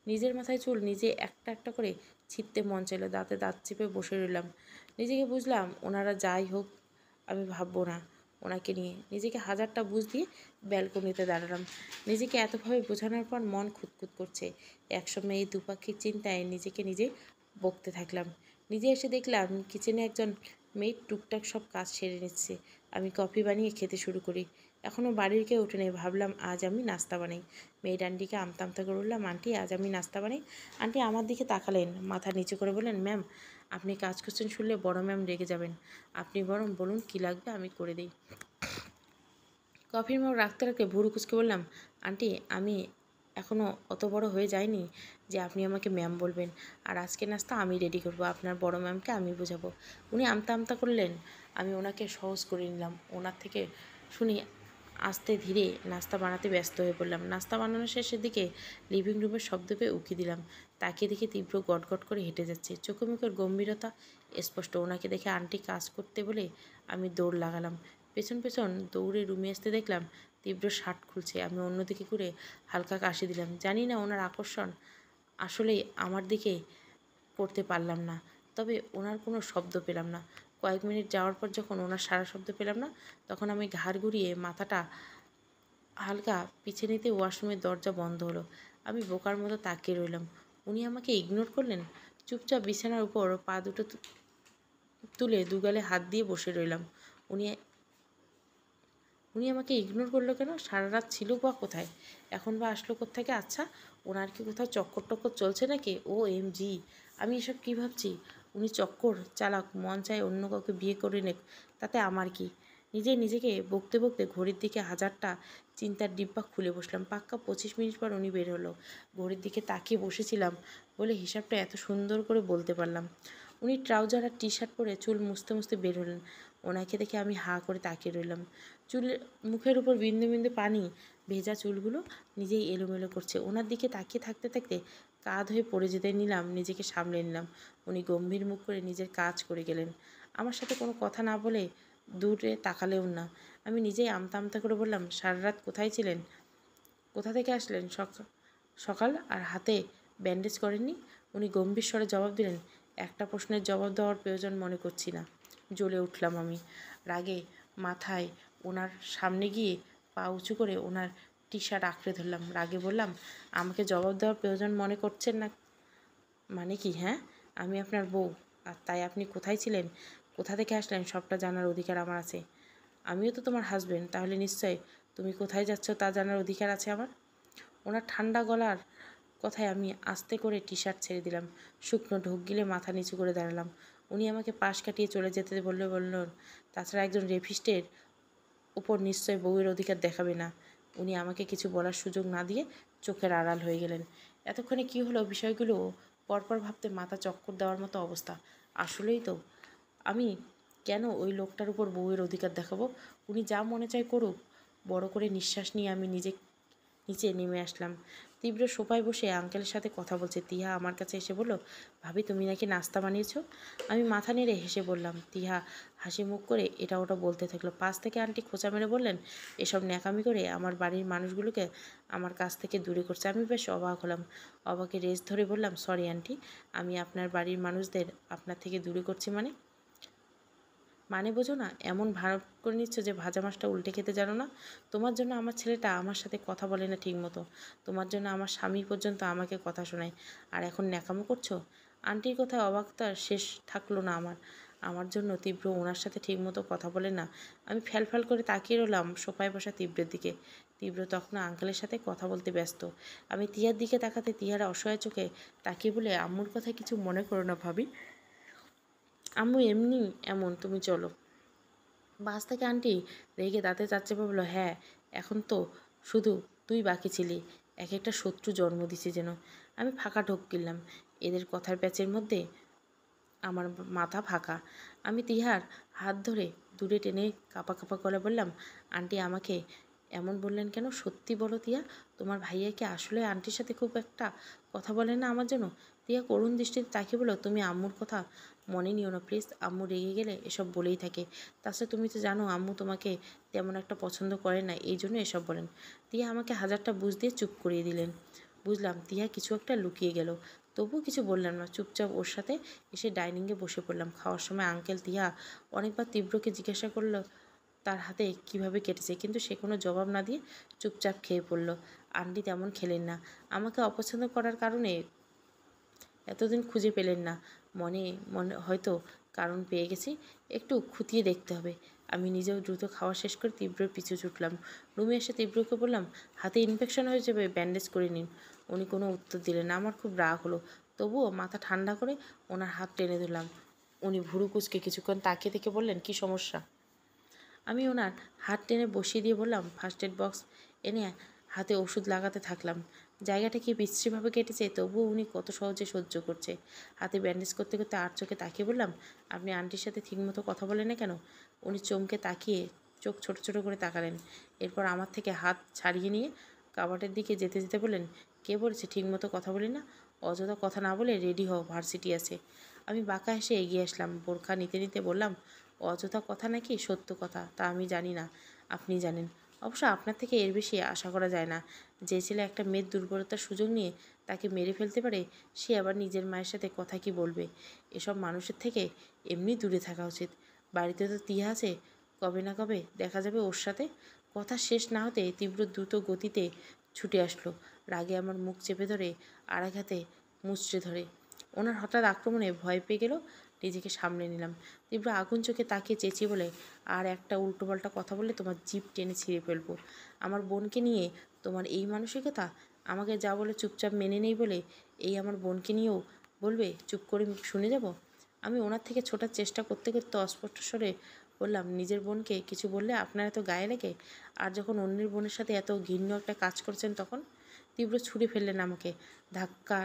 Speaker 1: নিজের মাথায় চুল নিজে একটা একটা করে ছিঁড়তে মন চাইল। দাঁতে দাঁত চেপে বসে রইলাম। নিজেকে বুঝলাম ওনারা যাই হোক আমি ভাববো না ওনাকে নিয়ে। নিজেকে হাজারটা বুঝ দিয়ে ব্যালকনিতে দাঁড়ালাম। নিজেকে এতভাবে বোঝানোর পর মন খুঁতখুত করছে। একসময় এই দুপাক্ষিক চিন্তায় নিজেকে নিজে বকতে থাকলাম। নিজে এসে দেখলাম কিচেনে একজন মেয়ে টুকটাক সব কাজ সেরে নিচ্ছে। আমি কফি বানিয়ে খেতে শুরু করি। এখনও বাড়ির কেউ উঠে নেই। ভাবলাম আজ আমি নাস্তা বানাই। মেয়ের আন্টিকে আমতা আমতা করে বললাম, আন্টি আজ আমি নাস্তা বানাই। আন্টি আমার দিকে তাকালেন, মাথা নিচু করে বললেন, ম্যাম আপনি কাজ করছেন শুনলে বড় ম্যাম রেগে যাবেন। আপনি বরং বলুন কী লাগবে, আমি করে দিই। কফির মগ রাখতে রাখতে ভুরু কুচকে বললাম, আন্টি আমি এখনও অত বড় হয়ে যায়নি যে আপনি আমাকে ম্যাম বলবেন। আর আজকে নাস্তা আমি রেডি করব, আপনার বড় ম্যামকে আমি বোঝাবো। উনি আমতা আমতা করলেন। আমি ওনাকে সহজ করে নিলাম। ওনার থেকে শুনি আস্তে ধীরে নাস্তা বানাতে ব্যস্ত হয়ে পড়লাম। নাস্তা বানানোর শেষের দিকে লিভিং রুমের শব্দ পেয়ে উকি দিলাম। তাকিয়ে দেখে তীব্র গটগট করে হেঁটে যাচ্ছে। চোখে মুখের গম্ভীরতা স্পষ্ট। ওনাকে দেখে আন্টি কাজ করতে বলে আমি দৌড় লাগালাম। পেছন পেছন দৌড়ে রুমে আসতে দেখলাম তীব্র শার্ট খুলছে। আমি অন্যদিকে ঘুরে হালকা কাশি দিলাম। জানি না ওনার আকর্ষণ আসলেই আমার দিকে পড়তে পারলাম না, তবে ওনার কোনো শব্দ পেলাম না। কয়েক মিনিট যাওয়ার পর যখন ওনার সারা শব্দ পেলাম না, তখন আমি ঘাড় ঘুরিয়ে মাথাটা হালকা পিছে নিতে ওয়াশরুমের দরজা বন্ধ হলো। আমি বোকার মতো তাকিয়ে রইলাম। উনি আমাকে ইগনোর করলেন। চুপচাপ বিছানার উপর পা দুটো তুলে দুগালে হাত দিয়ে বসে রইলাম। উনি উনি আমাকে ইগনোর করলো কেন? সারা রাত ছিল বা কোথায়? এখন বা আসলো কোত্থেকে? আচ্ছা ওনার কি কোথাও চক্কর টক্কর চলছে নাকি? ও এম জি, আমি এসব কী ভাবছি? উনি চক্কর চালাক, মন চায় অন্য কাউকে বিয়ে করে নেক, তাতে আমার কি? নিজেকে বকতে বকতে ঘড়ির দিকে হাজারটা চিন্তার ডিব্বা খুলে বসলাম। পাক্কা 25 মিনিট পর উনি বের হলো। ঘড়ির দিকে তাকিয়ে বসেছিলাম বলে হিসাবটা এত সুন্দর করে বলতে পারলাম। উনি ট্রাউজার আর টি শার্ট পরে চুল মুছতে মুছতে বের হলেন। ওনাকে দেখে আমি হাঁ করে তাকিয়ে রইলাম। মুখের উপর বিন্দু বিন্দু পানি ভেজা চুলগুলো নিজেই এলোমেলো করছে। ওনার দিকে তাকিয়ে থাকতে থাকতে কাঁধ হয়ে পড়ে যেতে নিলাম, নিজেকে সামলে নিলাম। উনি গম্ভীর মুখ করে নিজের কাজ করে গেলেন। আমার সাথে কোনো কথা না বলে দূরে তাকালেও না। আমি নিজেই আমতা আমতা করে বললাম, সারা রাত কোথায় ছিলেন? কোথা থেকে আসলেন? সকাল আর হাতে ব্যান্ডেজ করেননি? উনি গম্ভীর স্বরে জবাব দিলেন, একটা প্রশ্নের জবাব দেওয়ার প্রয়োজন মনে করছি না। জ্বলে উঠলাম আমি রাগে। মাথায় ওনার সামনে গিয়ে পা উঁচু করে ওনার টি শার্ট আঁকড়ে ধরলাম। রাগে বললাম, আমাকে জবাব দেওয়ার প্রয়োজন মনে করছেন না মানে কি? হ্যাঁ, আমি আপনার বউ, আর তাই আপনি কোথায় ছিলেন, কোথা থেকে আসলেন সবটা জানার অধিকার আমার আছে। আমিও তো তোমার হাজবেন্ড, তাহলে নিশ্চয় তুমি কোথায় যাচ্ছ তা জানার অধিকার আছে আমার। ওনার ঠান্ডা গলার কথায় আমি আস্তে করে টি শার্ট ছেড়ে দিলাম। শুকনো ঢোক গিলে মাথা নিচু করে দাঁড়ালাম। উনি আমাকে পাশ কাটিয়ে চলে যেতে বললেন, তাছাড়া একজন রেপিস্টের উপর নিশ্চয় বউয়ের অধিকার দেখাবে না। উনি আমাকে কিছু বলার সুযোগ না দিয়ে চোখের আড়াল হয়ে গেলেন। এতক্ষণে কী হলো বিষয়গুলো পরপর ভাবতে মাথা চক্কর দেওয়ার মতো অবস্থা। আসলেই তো আমি কেন ওই লোকটার উপর বউয়ের অধিকার দেখাবো? উনি যা মনে চায় করুক। বড় করে নিঃশ্বাস নিয়ে আমি নিচে নেমে আসলাম। তীব্র সোফায় বসে আঙ্কেলের সাথে কথা বলছে। তিহা আমার কাছে এসে বলল, ভাবি তুমি নাকি নাস্তা বানিয়েছো? আমি মাথা নেড়ে হেসে বললাম। তিহা হাসি মুখ করে এটা ওটা বলতে থাকলো। পাশ থেকে আন্টি খোঁচা মেরে বললেন, এসব ন্যাকামি করে আমার বাড়ির মানুষগুলোকে আমার কাছ থেকে দূরে করছে। আমি বেশ অবাক হলাম। অবাকে রেস ধরে বললাম, সরি আন্টি, আমি আপনার বাড়ির মানুষদের আপনার থেকে দূরে করছি মানে বোঝো না? এমন ভাব করে নিচ্ছ যে ভাজা মাছটা উল্টে খেতে জানো না। তোমার জন্য আমার ছেলেটা আমার সাথে কথা বলে না ঠিক মতো। তোমার জন্য আমার স্বামী পর্যন্ত আমাকে কথা শোনায়, আর এখন ন্যাকামো করছো? আন্টির কথায় অবাকতার শেষ থাকলো না আমার জন্য তীব্র ওনার সাথে ঠিকমতো কথা বলে না। আমি ফ্যালফ্যাল করে তাকিয়ে রইলাম সোফায় বসা তীব্রের দিকে। তীব্র তখন আঙ্কেলের সাথে কথা বলতে ব্যস্ত। আমি তিয়ার দিকে তাকাতে তিয়ারা অসহায় চোখে তাকিয়ে বলে, আম্মুর কথা কিছু মনে করো না ভাবি, আম্মু এমনি এমন, তুমি চলো। বাস থেকে আন্টি রেগে দাঁতে চাচ্ছে বললো, হ্যাঁ এখন তো শুধু তুই বাকি ছিলি, এক একটা শত্রু জন্ম দিছে যেন। আমি ফাঁকা ঢোক গিললাম। এদের কথার প্যাচের মধ্যে আমার মাথা ফাঁকা। আমি তিহার হাত ধরে দূরে টেনে কাঁপা কাঁপা গলায় বললাম, আন্টি আমাকে এমন বললেন কেন? সত্যি বলো তিয়া, তোমার ভাইয়া কি আসলে আন্টির সাথে খুব একটা কথা বলে না আমার জন্য? তিয়া করুণ দৃষ্টিতে তাকিয়ে বলো, তুমি আম্মুর কথা মনে নিও না প্লিজ। আম্মু রেগে গেলে এসব বলেই থাকে। তাছাড়া তুমি তো জানো আম্মু তোমাকে তেমন একটা পছন্দ করে না, এই জন্য এসব বলেন। তিয়া আমাকে হাজারটা বুঝ দিয়ে চুপ করিয়ে দিলেন। বুঝলাম তিয়া কিছু একটা লুকিয়ে গেল। তবুও কিছু বললাম না, চুপচাপ ওর সাথে এসে ডাইনিংয়ে বসে পড়লাম। খাওয়ার সময় আঙ্কেল তিয়া অনেকবার তীব্রকে জিজ্ঞাসা করলো তার হাতে কিভাবে কেটেছে, কিন্তু সে কোনো জবাব না দিয়ে চুপচাপ খেয়ে পড়ল। আন্টি তেমন খেলেন না। আমাকে অপছন্দ করার কারণে এতদিন খুঁজে পেলেন না। মনে মনে হয়তো কারণ পেয়ে গেছি, একটু খুঁটিয়ে দেখতে হবে। আমি নিজেও দ্রুত খাওয়া শেষ করে তীব্রর পিছু ছুটলাম। রুমে এসে তীব্রকে বললাম, হাতে ইনফেকশন হয়ে যাবে, ব্যান্ডেজ করে নিন। উনি কোনো উত্তর দিলেন না। আমার খুব রাগ হলো, তবুও মাথা ঠান্ডা করে ওনার হাত টেনে ধরলাম। উনি ভুরু কুঁচকে কিছুক্ষণ তাকিয়ে থেকে বললেন, কী সমস্যা? আমি ওনার হাত টেনে বসিয়ে দিয়ে বললাম, ফার্স্ট এড বক্স এনে হাতে ওষুধ লাগাতে থাকলাম। জায়গাটা কি বিশ্রীভাবে কেটেছে, তবুও উনি কত সহজে সহ্য করছে। হাতে ব্যান্ডেজ করতে করতে আর চোখে তাকিয়ে বললাম, আপনি আন্টির সাথে ঠিকমতো কথা বলেন না কেন? উনি চমকে তাকিয়ে চোখ ছোট ছোট করে তাকালেন। এরপর আমার থেকে হাত ছাড়িয়ে নিয়ে কাবাটের দিকে যেতে যেতে বললেন, কে বলেছে ঠিকমতো কথা বলি না? অযথা কথা না বলে রেডি হও, ভার্সিটি আছে। আমি বাঁকা হেসে এগিয়ে আসলাম। বোরখা নিতে নিতে বললাম, অযথা কথা নাকি সত্য কথা তা আমি জানি না, আপনি জানেন। অবশ্য আপনার থেকে এর বেশি আশা করা যায় না। যে ছেলে একটা মেয়ের দুর্বলতার সুযোগ নিয়ে তাকে মেরে ফেলতে পারে, সে আবার নিজের মায়ের সাথে কথা কি বলবে? এসব মানুষের থেকে এমনি দূরে থাকা উচিত। বাড়িতে তো তিয়া আছে, কবে না কবে দেখা যাবে ওর সাথে। কথা শেষ না হতে তীব্র দ্রুত গতিতে ছুটে আসলো। রাগে আমার মুখ চেপে ধরে আর এক হাতে মুচড়ে ধরে। ওনার হঠাৎ আক্রমণে ভয় পেয়ে গেল। নিজেকে সামলে নিলাম। তীব্র আগুন চোখে তাকিয়ে চেঁচিয়ে বলে, আর একটা উল্টোপাল্টা কথা বললে তোমার জিভ টেনে ছিঁড়ে ফেলবো। আমার বোনকে নিয়ে তোমার এই মানসিকতা? আমাকে যা বলে চুপচাপ মেনে নেই বলে এই আমার বোনকে নিয়েও বলবে চুপ করে শুনে যাব? আমি ওনার থেকে ছোটার চেষ্টা করতে করতে অস্পষ্ট স্বরে বললাম, নিজের বোনকে কিছু বললে আপনার এত গায়ে লাগে? আর যখন অন্যের বোনের সাথে এত ঘৃণ্য একটা কাজ করছেন তখন? তীব্র ছুঁড়ে ফেললেন আমাকে। ধাক্কা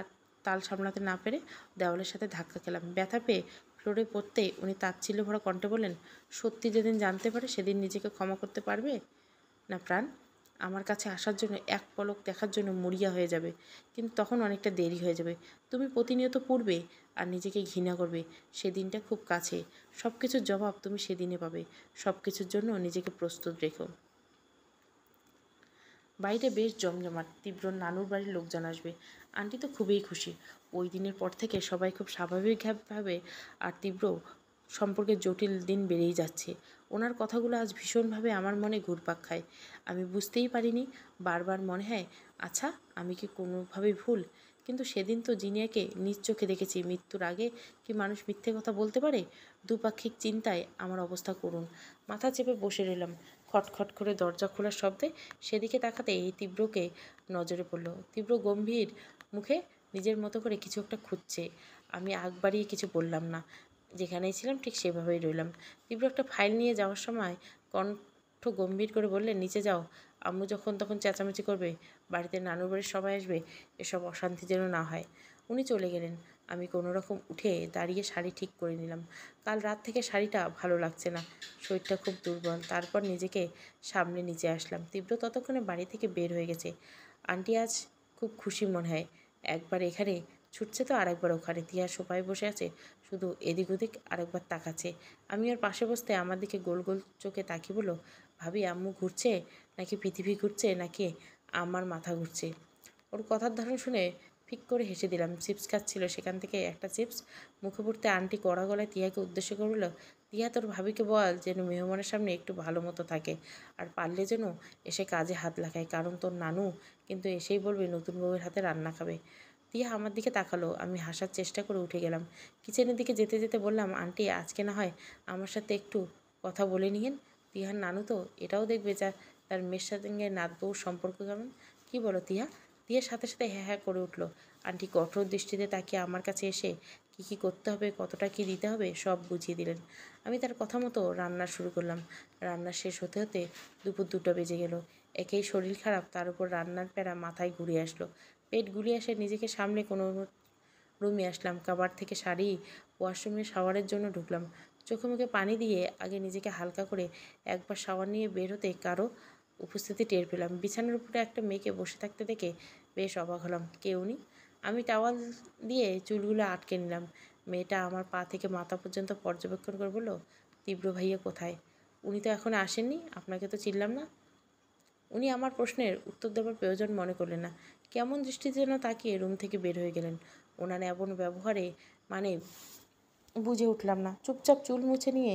Speaker 1: তাল সামলাতে না পেরে দেওয়ালের সাথে ধাক্কা খেলাম। ব্যথা পেয়ে ফ্লোরে পড়তে উনি তাচ্ছিল্য ভরা কণ্ঠে বললেন, সত্যি যেদিন জানতে পারে সেদিন নিজেকে ক্ষমা করতে পারবে না প্রাণ। আমার কাছে আসার জন্য এক পলক দেখার জন্য মরিয়া হয়ে যাবে, কিন্তু তখন অনেকটা দেরি হয়ে যাবে। তুমি প্রতিনিয়ত পড়বে আর নিজেকে ঘৃণা করবে। সেদিনটা খুব কাছে। সব কিছুর জবাব তুমি সেদিনে পাবে। সব কিছুর জন্য নিজেকে প্রস্তুত রেখো। বাড়িটা বেশ জমজমাট। তীব্রর নানুর বাড়ির লোকজন আসবে। আন্টি তো খুবই খুশি। ওই দিনের পর থেকে সবাই খুব স্বাভাবিকভাবে আর তীব্র সম্পর্কে জটিল দিন বেড়েই যাচ্ছে। ওনার কথাগুলো আজ ভীষণভাবে আমার মনে ঘুরপাক খায়। আমি বুঝতেই পারিনি। বারবার মনে হয়, আচ্ছা আমি কি কোনোভাবে ভুল? কিন্তু সেদিন তো জিনিয়াকে নিজ চোখে দেখেছি। মৃত্যুর আগে কি মানুষ মিথ্যে কথা বলতে পারে? দুপাক্ষিক চিন্তায় আমার অবস্থা করুণ। মাথা চেপে বসে রইলাম। খটখট করে দরজা খোলার শব্দে সেদিকে তাকাতে এই তীব্রকে নজরে পড়ল। তীব্র গম্ভীর মুখে নিজের মতো করে কিছু একটা খুঁজছে। আমি আগ বাড়িয়ে কিছু বললাম না। যেখানেই ছিলাম ঠিক সেভাবেই রইলাম। তীব্র একটা ফাইল নিয়ে যাওয়ার সময় কণ্ঠ গম্ভীর করে বললেন, নিচে যাও। আম্মু যখন তখন চেঁচামেচি করবে, বাড়িতে নানুর বাড়ির সবাই আসবে, এসব অশান্তি যেন না হয়। উনি চলে গেলেন। আমি কোনো রকম উঠে দাঁড়িয়ে শাড়ি ঠিক করে নিলাম। কাল রাত থেকে শাড়িটা ভালো লাগছে না, শরীরটা খুব দুর্বল। তারপর নিজেকে সামনে নিচে আসলাম। তীব্র ততক্ষণে বাড়ি থেকে বের হয়ে গেছে। আন্টি আজ খুব খুশি মনে হয়। একবার এখানে ছুটছে তো আরেকবার ওখানে। টিয়া সোফায় বসে আছে, শুধু এদিক ওদিক আরেকবার তাকাচ্ছে। আমি ওর পাশে বসতে আমার দিকে গোল গোল চোখে তাকিয়ে বলল, ভাবি আম্মু ঘুরছে নাকি পৃথিবী ঘুরছে নাকি আমার মাথা ঘুরছে? ওর কথার ধরন শুনে ফিক করে হেসে দিলাম। চিপস খাচ্ছিল, সেখান থেকে একটা চিপস মুখে পড়তে আন্টি কড়া গলায় টিয়াকে উদ্দেশ্য করে বলল, টিয়া তোর ভাবিকে বল যেন মেহমানের সামনে একটু ভালো মতো থাকে, আর পারলে যেন এসে কাজে হাত লাগায়, কারণ তোর নানু কিন্তু এসেই বলবে নতুন বউয়ের হাতে রান্না খাবে। টিয়া আমার দিকে তাকালো। আমি হাসার চেষ্টা করে উঠে গেলাম। কিচেনের দিকে যেতে যেতে বললাম, আন্টি আজকে না হয় আমার সাথে একটু কথা বলে নিয়েন। টিয়ার নানু তো এটাও দেখবে যা তার মেয়ের সঙ্গে নাত বউর সম্পর্ক কেমন। কী বলো টিয়া? টিয়ার সাথে সাথে হ্যাঁ হ্যাঁ করে উঠল। আন্টি কঠোর দৃষ্টিতে তাকিয়ে আমার কাছে এসে কী কী করতে হবে, কতটা কী দিতে হবে সব বুঝিয়ে দিলেন। আমি তার কথা মতো রান্না শুরু করলাম। রান্না শেষ হতে হতে দুপুর 2টা বেজে গেল। একেই শরীর খারাপ, তার উপর রান্নার প্যারা মাথায় ঘুরিয়ে আসলো। পেট গুলিয়ে আসে নিজেকে সামনে কোনো রুমে আসলাম। কাবার থেকে শাড়ি, ওয়াশরুমে শাওয়ারের জন্য ঢুকলাম। চোখে মুখে পানি দিয়ে আগে নিজেকে হালকা করে একবার শাওয়ার নিয়ে বের হতে কারো উপস্থিতি টের পেলাম। বিছানার উপরে একটা মেয়েকে বসে থাকতে দেখে বেশ অবাক হলাম। কে উনি? আমি টাওয়াল দিয়ে চুলগুলো আটকে নিলাম। মেয়েটা আমার পা থেকে মাথা পর্যন্ত পর্যবেক্ষণ করে বলল, তীব্র ভাইয়া কোথায়? উনি তো এখনো আসেননি, আপনাকে তো চিনলাম না। উনি আমার প্রশ্নের উত্তর দেওয়ার প্রয়োজন মনে করলেন না। কেমন দৃষ্টিতে যেন তাকিয়ে রুম থেকে বের হয়ে গেলেন। ওনার এমন ব্যবহারে মানে বুঝে উঠলাম না। চুপচাপ চুল মুছে নিয়ে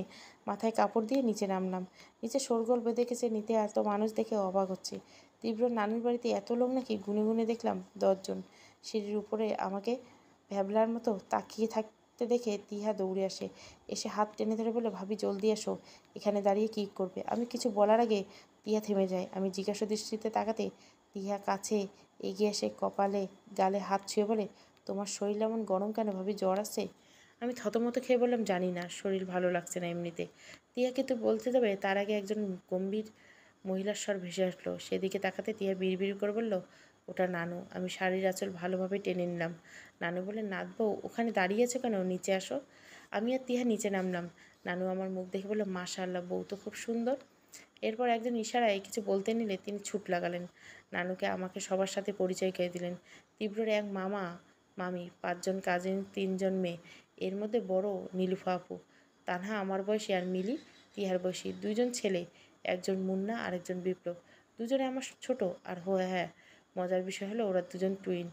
Speaker 1: মাথায় কাপড় দিয়ে নিচে নামলাম। নিচে শোরগোল বেঁধে গেছে। নিতে এত মানুষ দেখে অবাক হচ্ছে। তীব্র নানুর বাড়িতে এত লোক নাকি? গুনে গুনে দেখলাম 10 জন। সিঁড়ির উপরে আমাকে ভ্যাবলার মতো তাকিয়ে থাকতে দেখে তিহা দৌড়ে আসে। এসে হাত টেনে ধরে বলে, ভাবি জলদি আসো, এখানে দাঁড়িয়ে কী করবে? আমি কিছু বলার আগে টিয়া থেমে যায়। আমি জিজ্ঞাসা দৃষ্টিতে তাকাতে টিহা কাছে এগিয়ে এসে কপালে গালে হাত ছুঁয়ে বলে, তোমার শরীর এমন গরম কেন ভাবি, জ্বর আছে? আমি থতমত খেয়ে বললাম, জানি না, শরীর ভালো লাগছে না এমনিতে। টিয়া কিন্তু বলতে দেবে তার আগে একজন গম্ভীর মহিলার স্বর ভেসে আসলো। সেদিকে তাকাতে টিয়া বিড়বিড় করে বলল, ওটা নানু। আমি শাড়ির আঁচল ভালোভাবে টেনে নিলাম। নানু বলে, নাত বউ ওখানে দাঁড়িয়েছো কেন, নিচে আসো। আমি আর টিয়া নিচে নামলাম। নানু আমার মুখ দেখে বলল, মাশাআল্লাহ, বউ তো খুব সুন্দর। এরপর একজন ইশারায় কিছু বলতে নিলে তিনি ছুট লাগালেন। নানুকে আমাকে সবার সাথে পরিচয় করে দিলেন। তীব্রর এক মামা, মামি, 5 জন কাজিন, 3 জন মেয়ে। এর মধ্যে বড় নীলুফা আপু। তানহা আমার বয়সী আর মিলি টিহার বয়সী। 2 জন ছেলে, একজন মুন্না আর একজন বিপ্লব। দুজনে আমার ছোট। আর হ্যাঁ, মজার বিষয় হলো ওরা 2জন টুইন।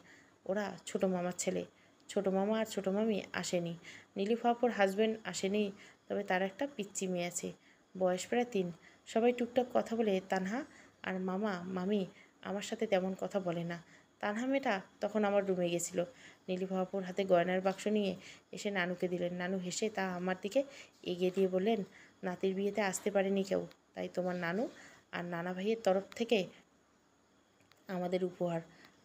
Speaker 1: ওরা ছোট মামার ছেলে। ছোট মামা আর ছোট মামি আসেনি। নীলুফা আপুর হাজব্যান্ড আসেনি, তবে তার একটা পিচ্চি মেয়ে আছে, বয়স প্রায় 3। সবাই টুকটাক কথা বলে। তানহা আর মামা মামি আমার সাথে তেমন কথা বলে না। তানহা মেয়েটা তখন আমার রুমে গেছিল। নীলুফা আপুর হাতে গয়নার বাক্স নিয়ে এসে নানুকে দিলেন। নানু হেসে তা আমার দিকে এগিয়ে দিয়ে বললেন, নাতির বিয়েতে আসতে পারেনি কেউ, তাই তোমার নানু আর নানা ভাইয়ের তরফ থেকে আমাদের উপহার,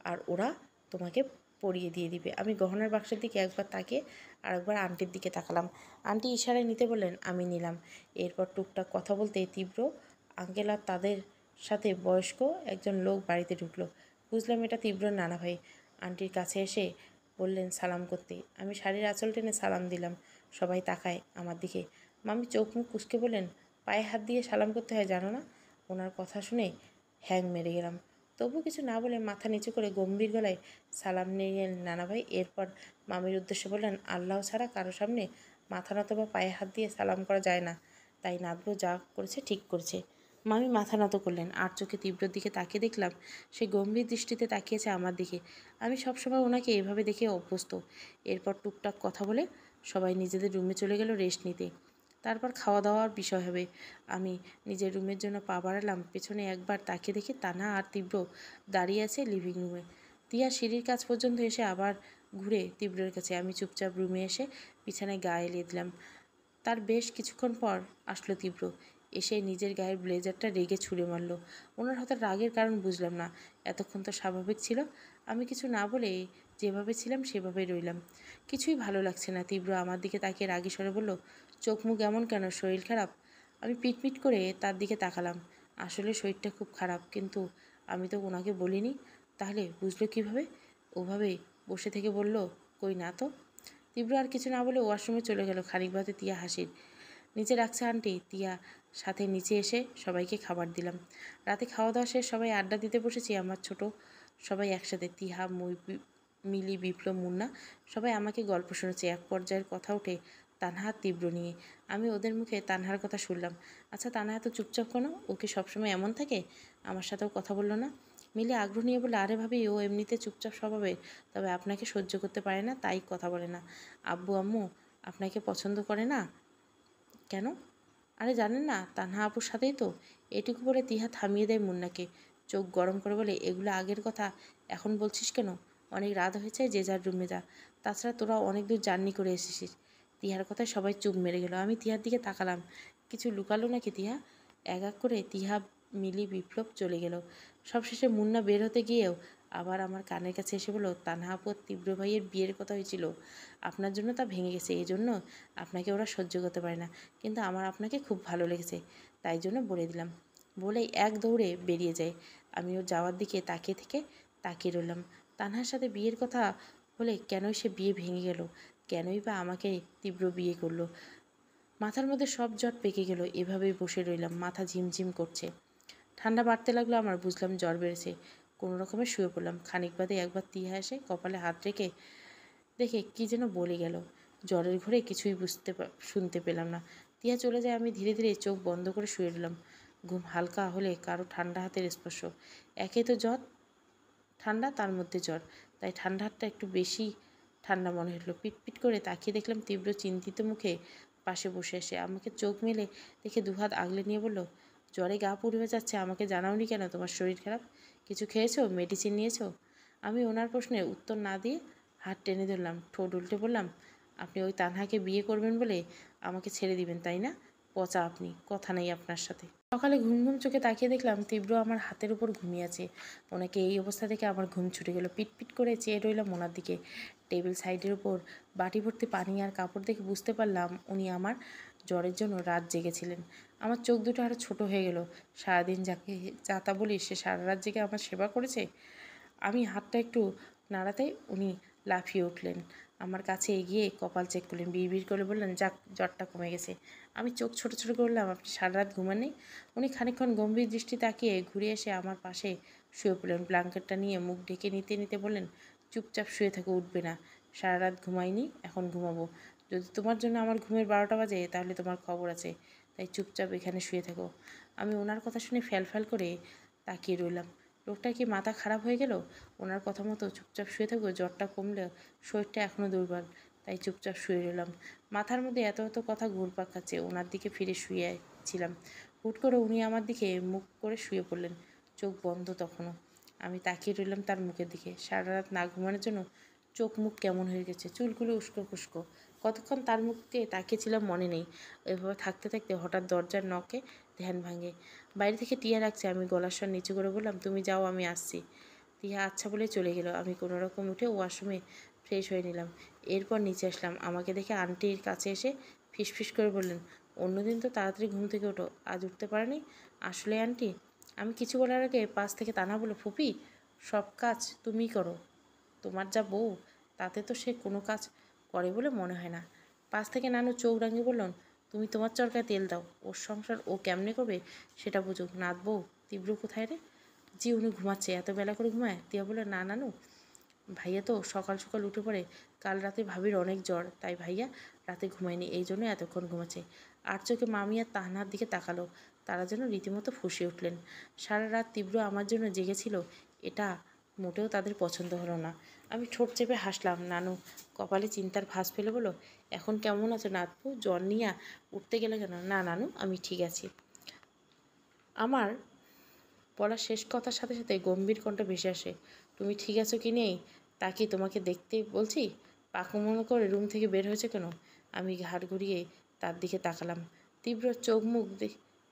Speaker 1: আর ওরা তোমাকে পরিয়ে দিয়ে দিবে। আমি গহনার বাক্সের দিকে একবার তাকিয়ে আরেকবার আন্টির দিকে তাকালাম। আন্টি ইশারায় নিতে বললেন, আমি নিলাম। এরপর টুকটাক কথা বলতে তীব্র আঙ্কেল আর তাদের সাথে বয়স্ক একজন লোক বাড়িতে ঢুকলো। বুঝলাম এটা তীব্রর নানা ভাই। আন্টির কাছে এসে বললেন সালাম করতে। আমি শাড়ির আঁচল টেনে সালাম দিলাম। সবাই তাকায় আমার দিকে। মামি চোখ মুখ কুঁচকে বললেন, পায়ে হাত দিয়ে সালাম করতে হয় জানো না? ওনার কথা শুনে হ্যাং মেরে গেলাম। তবু কিছু না বলে মাথা নিচু করে গম্ভীর গলায় সালাম নিলেন নানাভাই। এরপর মামির উদ্দেশ্যে বললেন, আল্লাহ ছাড়া কারো সামনে মাথা নত বা পায়ে হাত দিয়ে সালাম করা যায় না, তাই নাতবো যা করেছে ঠিক করেছে। মামি মাথা নত করলেন, আর চোখে তীব্রর দিকে তাকিয়ে দেখলাম সে গম্ভীর দৃষ্টিতে তাকিয়েছে আমার দিকে। আমি সবসময় ওনাকে এভাবে দেখে অভ্যস্ত। এরপর টুকটাক কথা বলে সবাই নিজেদের রুমে চলে গেল রেস্ট নিতে। তারপর খাওয়া দাওয়ার বিষয় হবে। আমি নিজের রুমের জন্য পা বাড়ালাম। পেছনে একবার তাকিয়ে দেখি তানহা আর তীব্র দাঁড়িয়ে আছে লিভিং রুমে। তিয়া সিঁড়ির কাছ পর্যন্ত এসে আবার ঘুরে তীব্রের কাছে। আমি চুপচাপ রুমে এসে বিছানায় গা এলিয়ে দিলাম। তার বেশ কিছুক্ষণ পর আসলো তীব্র। এসে নিজের গায়ের ব্লেজারটা রেগে ছুঁড়ে মারল। ওনার হঠাৎ রাগের কারণ বুঝলাম না। এতক্ষণ তো স্বাভাবিক ছিল। আমি কিছু না বলে যেভাবে ছিলাম সেভাবেই রইলাম। কিছুই ভালো লাগছে না। তীব্র আমার দিকে তাকিয়ে রাগী স্বরে বলল, চোখ মুখ এমন কেন? শরীর খারাপ? আমি পিটপিট করে তার দিকে তাকালাম। আসলে শরীরটা খুব খারাপ, কিন্তু আমি তো ওনাকে বলিনি। তাহলে বুঝলো কীভাবে? ওভাবে বসে থেকে বলল, কই না তো। তীব্র আর কিছু না বলে ওয়াশরুমে চলে গেল। খানিক বাদে তিয়া হাসির, নিচে রাখছে আন্টি। তিয়া সাথে নিচে এসে সবাইকে খাবার দিলাম। রাতে খাওয়া দাওয়া শেষ সবাই আড্ডা দিতে বসেছি। আমার ছোট সবাই একসাথে, তিহা, মিলি, বিপ্লব, মুন্না সবাই আমাকে গল্প শুনেছে। এক পর্যায়ের কথা ওঠে তানহা তীব্র নিয়ে। আমি ওদের মুখে তানহার কথা শুনলাম। আচ্ছা, তানহা এত চুপচাপ কেন? ও কি সবসময় এমন থাকে? আমার সাথেও কথা বললো না। মিলি আগ্রহ নিয়ে বলে, আরে ভাবি, ও এমনিতে চুপচাপ স্বভাবের, তবে আপনাকে সহ্য করতে পারে না, তাই কথা বলে না। আব্বু আম্মু আপনাকে পছন্দ করে না কেন? আরে জানেন না, তানহা আপুর সাথেই তো। এটুকু বলে তিহা থামিয়ে দেয় মুন্নাকে। চোখ গরম করে বলে, এগুলো আগের কথা, এখন বলছিস কেন? অনেক রাত হয়েছে, যে যার রুমে যা। তাছাড়া তোরা অনেক দূর জার্নি করে এসেছিস। তিহার কথায় সবাই চুপ মেরে গেল। আমি তিহার দিকে তাকালাম। কিছু লুকালো নাকি তিহা? এক এক করে তিহা, মিলি, বিপ্লব চলে গেল। সবশেষে মুন্না বের হতে গিয়েও আবার আমার কানের কাছে এসে বলল, তানহা আপু তীব্র ভাইয়ের বিয়ের কথা হয়েছিল, আপনার জন্য তা ভেঙে গেছে, এই জন্য আপনাকে ওরা সহ্য করতে পারে না। কিন্তু আমার আপনাকে খুব ভালো লেগেছে, তাই জন্য বলে দিলাম। বলেই এক দৌড়ে বেরিয়ে যায়। আমি ওর যাওয়ার দিকে তাকিয়ে রইলাম। তানহার সাথে বিয়ের কথা হলে কেনই সে বিয়ে ভেঙে গেল? কেনই বা আমাকে তীব্র বিয়ে করলো? মাথার মধ্যে সব জট পেকে গেল। এভাবেই বসে রইলাম, মাথা ঝিমঝিম করছে। ঠান্ডা বাড়তে লাগলো আমার। বুঝলাম জ্বর বেড়েছে। কোনো রকমে শুয়ে পড়লাম। খানিক বাদে একবার তিহা এসে কপালে হাত রেখে দেখে কী যেন বলে গেল। জ্বরের ঘোরে কিছুই শুনতে পেলাম না। তিয়া চলে যায়। আমি ধীরে ধীরে চোখ বন্ধ করে শুয়ে রইলাম। ঘুম হালকা হলে কারো ঠান্ডা হাতের স্পর্শ। একে তো জ্বর ঠান্ডা, তার মধ্যে জ্বর, তাই ঠান্ডা হাতটা একটু বেশি ঠান্ডা মনে হলো। পিটপিট করে তাকিয়ে দেখলাম তীব্র চিন্তিত মুখে পাশে বসে এসে আমাকে চোখ মেলে দেখে দুহাত আগলে নিয়ে বলল, জ্বরে গা পুড়ে যাচ্ছে, আমাকে জানাওনি কেন তোমার শরীর খারাপ? কিছু খেয়েছো? মেডিসিন নিয়েছো? আমি ওনার প্রশ্নের উত্তর না দিয়ে হাত টেনে ধরলাম। ঠোঁট উল্টে বললাম, আপনি ওই তানহাকে বিয়ে করবেন বলে আমাকে ছেড়ে দিবেন তাই না? পচা আপনি, কথা নেই আপনার সাথে। সকালে ঘুম ঘুম চোখে তাকিয়ে দেখলাম তীব্র আমার হাতের উপর ঘুমিয়ে আছে। ওনাকে এই অবস্থা দেখে আমার ঘুম ছুটে গেল। পিটপিট করে চেয়ে রইলাম ওনার দিকে। টেবিল সাইডের উপর বাটি ভর্তি পানি আর কাপড় দেখে বুঝতে পারলাম উনি আমার জ্বরের জন্য রাত জেগেছিলেন। আমার চোখ দুটো আরও ছোটো হয়ে গেল। সারাদিন যাকে যা তা বলি, সে সারা রাত জেগে আমার সেবা করেছে। আমি হাতটা একটু নাড়াতেই উনি লাফিয়ে উঠলেন। আমার কাছে এগিয়ে কপাল চেক করলেন, বিড়বিড় করে বললেন, যাক, জ্বরটা কমে গেছে। আমি চোখ ছোটো ছোটো করলাম, আপনি সারা রাত ঘুমাননি? উনি খানিকক্ষণ গম্ভীর দৃষ্টি তাকিয়ে ঘুরে এসে আমার পাশে শুয়ে পড়লেন। ব্ল্যাঙ্কেটটা নিয়ে মুখ ঢেকে নিতে নিতে বললেন, চুপচাপ শুয়ে থাকো, উঠবে না। সারা রাত ঘুমাইনি, এখন ঘুমাবো। যদি তোমার জন্য আমার ঘুমের 12টা বাজে, তাহলে তোমার খবর আছে। তাই চুপচাপ এখানে শুয়ে থাকো। আমি ওনার কথা শুনে ফ্যাল করে তাকিয়ে রইলাম। লোকটা কি মাথা খারাপ হয়ে গেল? ওনার কথা মতো চুপচাপ শুয়ে থাকবো? জ্বরটা কমলেও শরীরটা এখনও দুর্বল, তাই চুপচাপ শুয়ে রইলাম। মাথার মধ্যে এত এত কথা ঘুরপাক খাচ্ছে। ওনার দিকে ফিরে শুয়েছিলাম। হুট করে উনি আমার দিকে মুখ করে শুয়ে পড়লেন, চোখ বন্ধ তখনও। আমি তাকিয়ে রইলাম তার মুখের দিকে। সারা রাত না ঘুমানোর জন্য চোখ মুখ কেমন হয়ে গেছে, চুলগুলো উস্কো খুস্কো। কতক্ষণ তার মুখকে তাকিয়েছিলাম মনে নেই। এভাবে থাকতে থাকতে হঠাৎ দরজার নখে ধ্যান ভাঙে। বাইরে থেকে টিয়া ডাকছে। আমি গলার স্বর নিচু করে বললাম, তুমি যাও, আমি আসছি। টিয়া আচ্ছা বলে চলে গেল। আমি কোনো রকম উঠে ওয়াশরুমে ফ্রেশ হয়ে নিলাম। এরপর নিচে আসলাম। আমাকে দেখে আন্টির কাছে এসে ফিসফিস করে বললেন, অন্যদিন তো তাড়াতাড়ি ঘুম থেকে ওঠো, আজ উঠতে পারেনি? আসলে আন্টি, আমি কিছু বলার আগে পাশ থেকে তানা বলে, ফুপি, সব কাজ তুমিই করো। তোমার যা বউ, তাতে তো সে কোনো কাজ করে বলে মনে হয় না। পাশ থেকে নানু চোখ রাঙিয়ে বললেন, তুমি তোমার চরকায় তেল দাও, ওর সংসার ও কেমনে করবে সেটা বুঝুক। নাথ বউ, তীব্র কোথায় রে? জি, উনি ঘুমাচ্ছে। এত বেলা করে ঘুমায়? তিয়া বললেন, না নানু, ভাইয়া তো সকাল সকাল উঠে পড়ে। কাল রাতে ভাবির অনেক জ্বর, তাই ভাইয়া রাতে ঘুমায়নি, এই জন্য এতক্ষণ ঘুমাচ্ছে। আর চোখে মামি আর তাহনার দিকে তাকালো। তারা যেন রীতিমতো ফুঁসে উঠলেন। সারা রাত তীব্র আমার জন্য জেগেছিল, এটা মোটেও তাদের পছন্দ হলো না। আমি ঠোঁট চেপে হাসলাম। নানু কপালে চিন্তার ভাঁজ ফেলে বলো, এখন কেমন আছো নাতবু? জ্বর নিয়ে উঠতে গেলে কেন? না নানু, আমি ঠিক আছি। আমার বলার শেষ কথার সাথে সাথে গম্ভীর কণ্ঠ ভেসে আসে, তুমি ঠিক আছো কি নেই তা কি তোমাকে দেখতে বলছি? পাকু মনে করে রুম থেকে বের হয়েছে কেন? আমি ঘাড় ঘুরিয়ে তার দিকে তাকালাম। তীব্র চোখ মুখ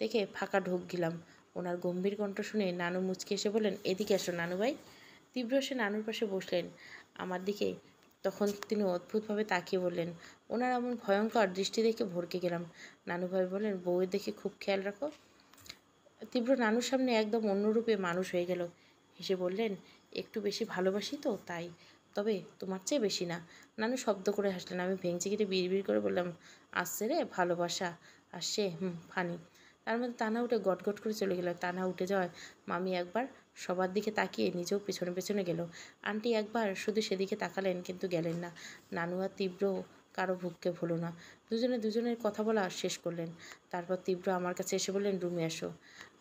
Speaker 1: দেখে ফাঁকা ঢোক গিলাম। ওনার গম্ভীর কণ্ঠ শুনে নানু মুচকে এসে বললেন, এদিকে এসো নানু ভাই। তীব্র এসে নানুর পাশে বসলেন। আমার দিকে তখন তিনি অদ্ভুতভাবে তাকিয়ে বললেন। ওনার এমন ভয়ঙ্কর দৃষ্টি দেখে ভরকে গেলাম। নানু ভাই বললেন, বউয়ের দেখে খুব খেয়াল রাখো। তীব্র নানুর সামনে একদম অন্যরূপে মানুষ হয়ে গেল। হেসে বললেন, একটু বেশি ভালোবাসি তো তাই, তবে তোমার চেয়ে বেশি না। নানু শব্দ করে হাসলেন। আমি ভেঙচি কেটে বিড়বিড় করে বললাম, আসছে রে ভালোবাসা, আসছে, ফানি। তার মধ্যে তানা উঠে গটগট করে চলে গেল। তানা উঠে যাওয়ায় মামি একবার সবার দিকে তাকিয়ে নিজেও পেছনে পেছনে গেল। আন্টি একবার শুধু সেদিকে তাকালেন, কিন্তু গেলেন না। নানু আর তীব্র কারো ভ্রুক্ষেপ হলো না। দুজনে দুজনের কথা বলা শেষ করলেন। তারপর তীব্র আমার কাছে এসে বললেন, রুমে আসো।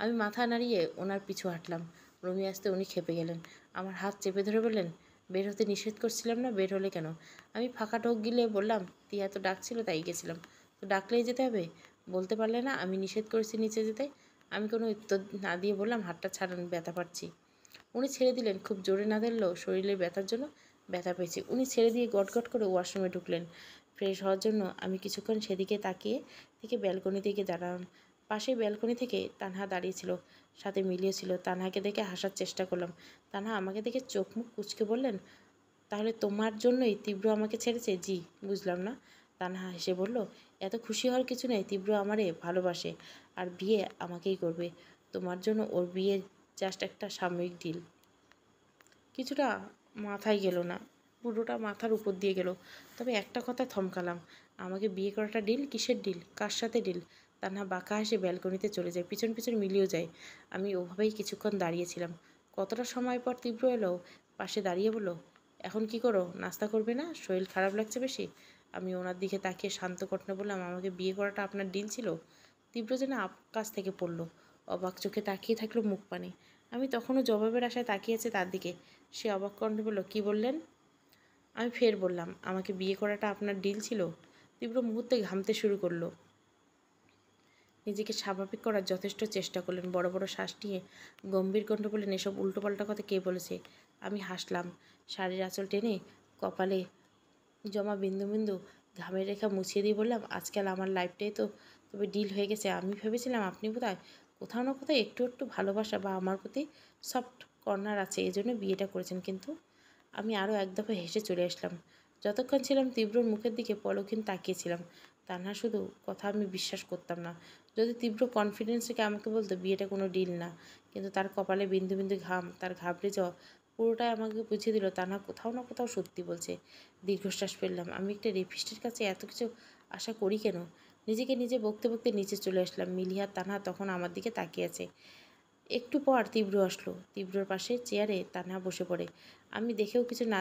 Speaker 1: আমি মাথা নাড়িয়ে ওনার পিছু হাঁটলাম। রুমে আসতে উনি খেপে গেলেন। আমার হাত চেপে ধরে বললেন, বের হতে নিষেধ করছিলাম না, বের হলে কেন? আমি ফাঁকা ঢোক গিলে বললাম, তিয়া তো ডাকছিল তাই গেছিলাম। তো ডাকলেই যেতে হবে? বলতে পারলে না আমি নিষেধ করেছি নিচে যেতে? আমি কোনো উত্তর না দিয়ে বললাম, হাতটা ছাড়ান, ব্যথা পাচ্ছি। উনি ছেড়ে দিলেন। খুব জোরে না দিলেও শরীরের ব্যথার জন্য ব্যথা পেয়েছি। উনি ছেড়ে দিয়ে গটগট করে ওয়াশরুমে ঢুকলেন। ফ্রেশ হওয়ার জন্য আমি কিছুক্ষণ সেদিকে তাকিয়ে থেকে ব্যালকনি দিকে দাঁড়ালাম। পাশেই ব্যালকনি থেকে তানহা দাঁড়িয়েছিল, সাথে মিলিয়ে ছিল। তানহাকে দেখে হাসার চেষ্টা করলাম। তানহা আমাকে দেখে চোখ মুখ কুঁচকে বললেন, তাহলে তোমার জন্যই তীব্র আমাকে ছেড়েছে? জি। বুঝলাম না। তানহা হেসে বলল, এত খুশি হওয়ার কিছু নেই। তীব্র আমারে ভালোবাসে আর বিয়ে আমাকেই করবে। তোমার জন্য ওর বিয়ে জাস্ট একটা সাময়িক ডিল। কিছুটা মাথায় গেল না, পুরোটা মাথার উপর দিয়ে গেল। তবে একটা কথা থমকালাম, আমাকে বিয়ে করাটা ডিল? কিসের ডিল? কার সাথে ডিল? তানহা বাঁকা হেসে ব্যালকনিতে চলে যায়, পিছন পিছন মিলিয়েও যায়। আমি ওভাবেই কিছুক্ষণ দাঁড়িয়েছিলাম। কতটা সময় পর তীব্র এলো, পাশে দাঁড়িয়ে বলল, এখন কি করো? নাস্তা করবে না? শরীর খারাপ লাগছে বেশি? আমি ওনার দিকে তাকিয়ে শান্ত কণ্ঠে বললাম, আমাকে বিয়ে করাটা আপনার ডিল ছিল? তীব্র যেন আকাশ থেকে পড়ল, অবাক চোখে তাকিয়ে থাকলো মুখ পানে। আমি তখনও জবাবের আশায় তাকিয়েছে তার দিকে। সে অবাক কণ্ঠে বলল, কী বললেন? আমি ফের বললাম, আমাকে বিয়ে করাটা আপনার ডিল ছিল? তীব্র মুহূর্তে ঘামতে শুরু করলো। নিজেকে স্বাভাবিক করার যথেষ্ট চেষ্টা করলেন। বড় বড় শ্বাস নিয়ে গম্ভীর কণ্ঠে বললেন, এসব উল্টোপাল্টা কথা কে বলেছে? আমি হাসলাম। শাড়ির আঁচল টেনে কপালে জমা বিন্দু বিন্দু ঘামের রেখা মুছিয়ে দিয়ে বললাম, আজকাল আমার লাইফটাই তো তবে ডিল হয়ে গেছে। আমি ভেবেছিলাম আপনি বোধহয় কোথাও না কোথাও একটু একটু ভালোবাসা বা আমার প্রতি সফট কর্নার আছে, এই জন্য বিয়েটা করেছেন। কিন্তু আমি আরও এক দফা হেসে চলে আসলাম। যতক্ষণ ছিলাম তীব্রর মুখের দিকে পলকহীন তাকিয়েছিলাম। তা না শুধু কথা আমি বিশ্বাস করতাম না। যদি তীব্র কনফিডেন্স থেকে আমাকে বলতো বিয়েটা কোনো ডিল না, কিন্তু তার কপালে বিন্দু বিন্দু ঘাম, তার ঘাবড়ে যাওয়া পুরোটাই আমাকে বুঝিয়ে দিল তা না কোথাও না কোথাও সত্যি বলছে। দীর্ঘশ্বাস ফেললাম। আমি একটা রেপিস্টের কাছে এত কিছু আশা করি কেন? নিজেকে নিজে বকতে বকতে নিচে চলে আসলাম। মিলিয়া তানহা তখন আমার দিকে তাকিয়ে আছে। একটু পর তীব্র আসলো। তীব্রর পাশে চেয়ারে তানহা বসে পড়ে। আমি দেখেও কিছু না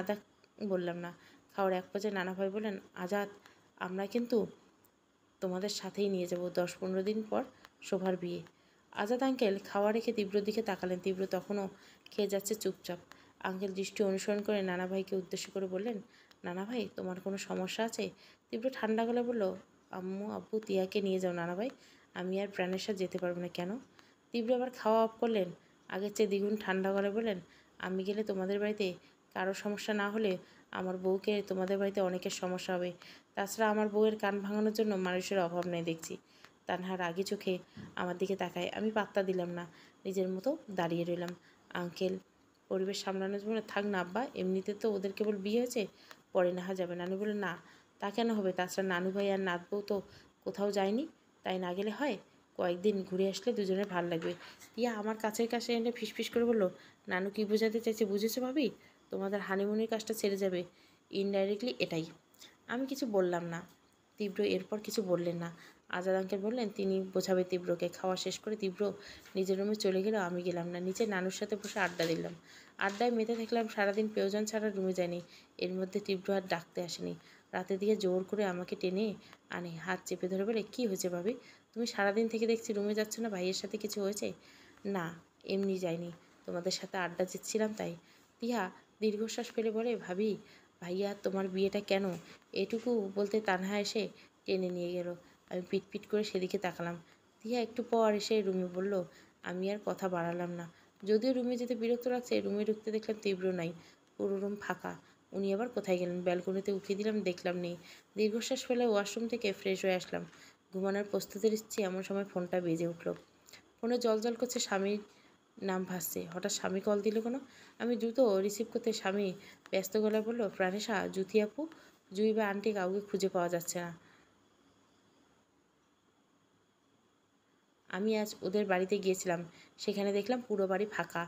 Speaker 1: বললাম না। খাওয়ার এক পর্যায়ে নানা ভাই বলেন, আজাদ, আমরা কিন্তু তোমাদের সাথেই নিয়ে যাব 10-15 দিন পর শোভার বিয়ে। আজাদ আঙ্কেল খাওয়া রেখে তীব্রর দিকে তাকালেন। তীব্র তখনও খেয়ে যাচ্ছে চুপচাপ। আঙ্কেল দৃষ্টি অনুসরণ করে নানা ভাইকে উদ্দেশ্য করে বললেন, নানা ভাই, তোমার কোনো সমস্যা আছে? তীব্র ঠান্ডা গলায় বলল, আম্মু আব্বু তিয়াকে নিয়ে যাও নানা ভাই, আমি আর প্রাণের সাথে যেতে পারবো না। কেন? তীব্র আবার খাওয়া অফ করলেন। আগের চেয়ে দ্বিগুণ ঠান্ডা গলায় বললেন, আমি গেলে তোমাদের বাড়িতে কারো সমস্যা না হলে আমার বউকে তোমাদের বাড়িতে অনেকের সমস্যা হবে। তাছাড়া আমার বউয়ের কান ভাঙানোর জন্য মানুষের অভাব নেই দেখছি। তানহা রাগি চোখে আমার দিকে তাকায়। আমি পাত্তা দিলাম না, নিজের মতো দাঁড়িয়ে রইলাম। আঙ্কেল পরিবেশ সামলানোর জন্য থাক না আব্বা, এমনিতে তো ওদের কেবল বিয়ে হয়েছে, পরে নেওয়া যাবে। নানু বলে, না তা কেন হবে? তাছাড়া নানু ভাই আর নাত বউ তো কোথাও যায়নি, তাই না গেলে হয়? কয়েকদিন ঘুরে আসলে দুজনের ভালো লাগবে। টিয়া আমার কাছের কাছে এনে ফিসফিস করে বলল, নানু কি বোঝাতে চাইছে বুঝেছো ভাবি? তোমাদের হানিমুনের কাজটা ছেড়ে যাবে। ইনডাইরেক্টলি এটাই। আমি কিছু বললাম না। তীব্র এরপর কিছু বললেন না। আজাদ আঙ্কেল বললেন তিনি বোঝাবে তীব্রকে। খাওয়া শেষ করে তীব্র নিজের রুমে চলে গেলেও আমি গেলাম না। নিচে নানুর সাথে বসে আড্ডা দিলাম। আড্ডায় মেতে থাকলাম সারাদিন। প্রয়োজন ছাড়া রুমে যায়নি। এর মধ্যে তীব্র আর ডাকতে আসেনি। রাতের দিকে জোর করে আমাকে টেনে আনে, হাত চেপে ধরে বলে, কী হয়েছে ভাবি? তুমি সারাদিন থেকে দেখছি রুমে যাচ্ছ না। ভাইয়ের সাথে কিছু হয়েছে? না, এমনি যাইনি, তোমাদের সাথে আড্ডা দিচ্ছিলাম তাই। টিহা দীর্ঘশ্বাস ফেলে বলে, ভাবি ভাইয়া তোমার বিয়েটা কেন? এটুকু বলতে তানহা এসে টেনে নিয়ে গেল। আমি পিট করে সেদিকে তাকালাম। টিহা একটু পর এসে রুমে বলল। আমি আর কথা বাড়ালাম না। যদিও রুমে যেতে বিরক্ত লাগছে, রুমে ঢুকতে দেখলাম তীব্র নাই। পুরো রুম ফাঁকা। উনি আবার কোথায় গেলেন? ব্যালকনিতে উঁকি দিলাম, দেখলাম নেই। দীর্ঘশ্বাস ফেলে ওয়াশরুম থেকে ফ্রেশ হয়ে আসলাম। ঘুমানোর প্রস্তুতি নিচ্ছি এমন সময় ফোনটা বেজে উঠল। ফোনে জল করছে, স্বামীর নাম ভাসছে। হঠাৎ স্বামী কল দিল কেন? আমি দ্রুত রিসিভ করতে স্বামী ব্যস্ত গলায় বলল, প্রাণেশা, জ্যোতি আপু, জুই বা আন্টি কাউকে খুঁজে পাওয়া যাচ্ছে না। আমি আজ ওদের বাড়িতে গিয়েছিলাম, সেখানে দেখলাম পুরো বাড়ি ফাঁকা।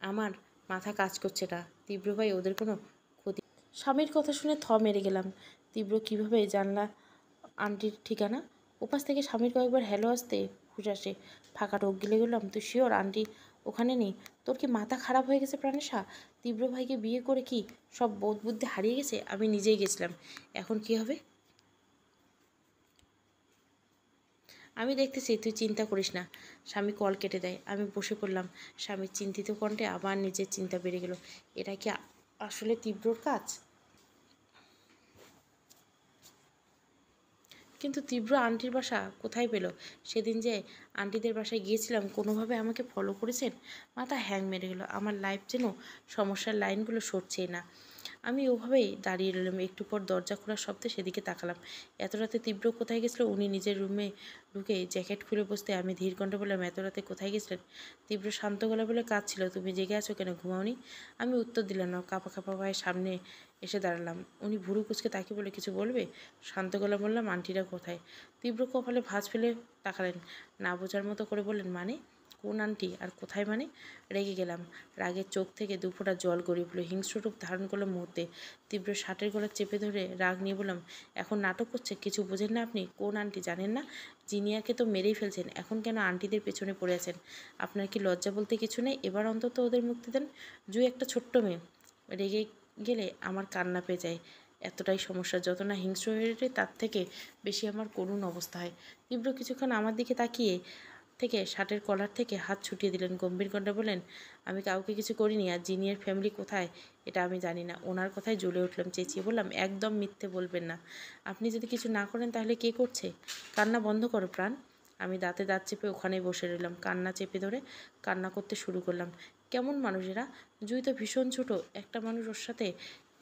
Speaker 1: আমার মাথা কাজ করছে না। তীব্র ভাই ওদের কোনো ক্ষতি? স্বামীর কথা শুনে মেরে গেলাম। তীব্র কিভাবে জানলা আন্টির ঠিকানা? ওপাশ থেকে স্বামীর কয়েকবার হ্যালো আসতে হুশ আসে। ফাঁকা ঢোক গিলে গেলাম, তুই শিওর আন্টি ওখানে নেই? তোর কি মাথা খারাপ হয়ে গেছে প্রাণেশা? তীব্র ভাইকে বিয়ে করে কি সব বোধ বুদ্ধি হারিয়ে গেছে? আমি নিজেই গেছিলাম, এখন কি হবে? আমি দেখতেছি, তুই চিন্তা করিস না। স্বামী কল কেটে দেয়। আমি বসে পড়লাম। স্বামীর চিন্তিত কণ্ঠে আবার নিজের চিন্তা বেড়ে গেল। এটা কি আসলে তীব্রর কাজ? কিন্তু তীব্র আন্টির বাসা কোথায় পেল? সেদিন যে আন্টিদের বাসায় গিয়েছিলাম, কোনোভাবে আমাকে ফলো করেছেন? মাথা হ্যাং মেরে গেল। আমার লাইফ যেন সমস্যার লাইনগুলো সরছেই না। আমি ওভাবেই দাঁড়িয়ে রইলাম। একটু পর দরজা খোলার শব্দে সেদিকে তাকালাম। এত রাতে তীব্র কোথায় গেছিল? উনি নিজের রুমে ঢুকে জ্যাকেট খুলে বসতে আমি ধীর কণ্ঠে বললাম, এত রাতে কোথায় গেছিলেন? তীব্র শান্ত গলা বলে, কাজ ছিল। তুমি জেগে আছো কেন, ঘুমাওনি? আমি উত্তর দিলাম না। কাঁপা পায়ের সামনে এসে দাঁড়ালাম। উনি ভুরু কুচকে তাকিয়ে বলে, কিছু বলবে? শান্ত গলা বললাম, আন্টিরা কোথায়? তীব্র কপালে ভাঁজ ফেলে তাকালেন। না বোঝার মতো করে বললেন, মানে কোন আন্টি আর কোথায় মানে? রেগে গেলাম। রাগের চোখ থেকে দুফোঁটা জল গড়িয়ে পড়ল। হিংস্র রূপ ধারণ করলো মুহূর্তে। তীব্র শার্টের গলা চেপে ধরে রাগ নিয়ে বললাম, এখন নাটক করছে? কিছু বোঝেন না আপনি? কোন আন্টি জানেন না? জিনিয়াকে তো মেরেই ফেলছেন, এখন কেন আন্টিদের পেছনে পড়ে আছেন? আপনার কি লজ্জা বলতে কিছু নেই? এবার অন্তত ওদের মুক্তি দেন। জুই একটা ছোট্ট মেয়ে। রেগে গেলে আমার কান্না পেয়ে যায়। এতটাই সমস্যা। যত না হিংস্র হয়ে ওঠে তার থেকে বেশি আমার করুণ অবস্থা হয়। তীব্র কিছুক্ষণ আমার দিকে তাকিয়ে থেকে শার্টের কলার থেকে হাত ছুটিয়ে দিলেন। গম্ভীর কণ্ঠে বলেন, আমি কাউকে কিছু করিনি। আর জিনিয়ার ফ্যামিলি কোথায় এটা আমি জানি না। ওনার কথায় জ্বলে উঠলাম। চেঁচিয়ে বললাম, একদম মিথ্যে বলবেন না। আপনি যদি কিছু না করেন তাহলে কে করছে? কান্না বন্ধ করো প্রাণ। আমি দাঁতে দাঁত চেপে ওখানেই বসে রইলাম। কান্না চেপে ধরে কান্না করতে শুরু করলাম। কেমন মানুষ এরা? জুই তো ভীষণ ছোট একটা মানুষ, ওর সাথে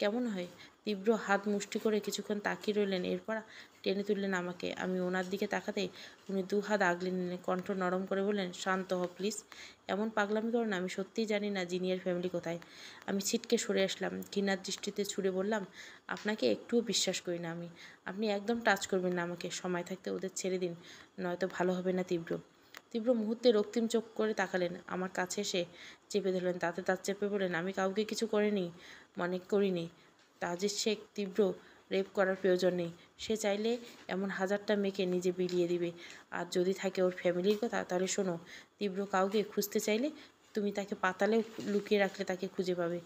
Speaker 1: কেমন হয়? তীব্র হাত মুষ্টি করে কিছুক্ষণ তাকিয়ে রইলেন। এরপর টেনে তুললেন আমাকে। আমি ওনার দিকে তাকাতেই উনি দু হাত আগলে নিলেন। কণ্ঠ নরম করে বললেন, শান্ত হ প্লিজ। এমন পাগলামি করো না। আমি সত্যিই জানি না জিনিয়ার ফ্যামিলি কোথায়। আমি ছিটকে সরে আসলাম। ঘৃণার দৃষ্টিতে ছুড়ে বললাম, আপনাকে একটুও বিশ্বাস করি না আমি। আপনি একদম টাচ করবেন না আমাকে। সময় থাকতে ওদের ছেড়ে দিন, নয়তো ভালো হবে না। তীব্র মুহূর্তে রক্তিম চোখ করে তাকালেন। আমার কাছে এসে চেপে ধরলেন। তাতে তার চেপে বলেন, আমি কাউকে কিছু করিনি। তাজিদ শেখ তীব্র রেপ করার প্রয়োজন নেই। সে চাইলে এমন হাজারটা মেয়েকে নিজে বিলিয়ে দিবে। আর যদি থাকে ওর ফ্যামিলির কথা, তাহলে শোনো, তীব্র কাউকে খুঁজতে চাইলে তুমি তাকে পাতালেও লুকিয়ে রাখলে তাকে খুঁজে পাবে।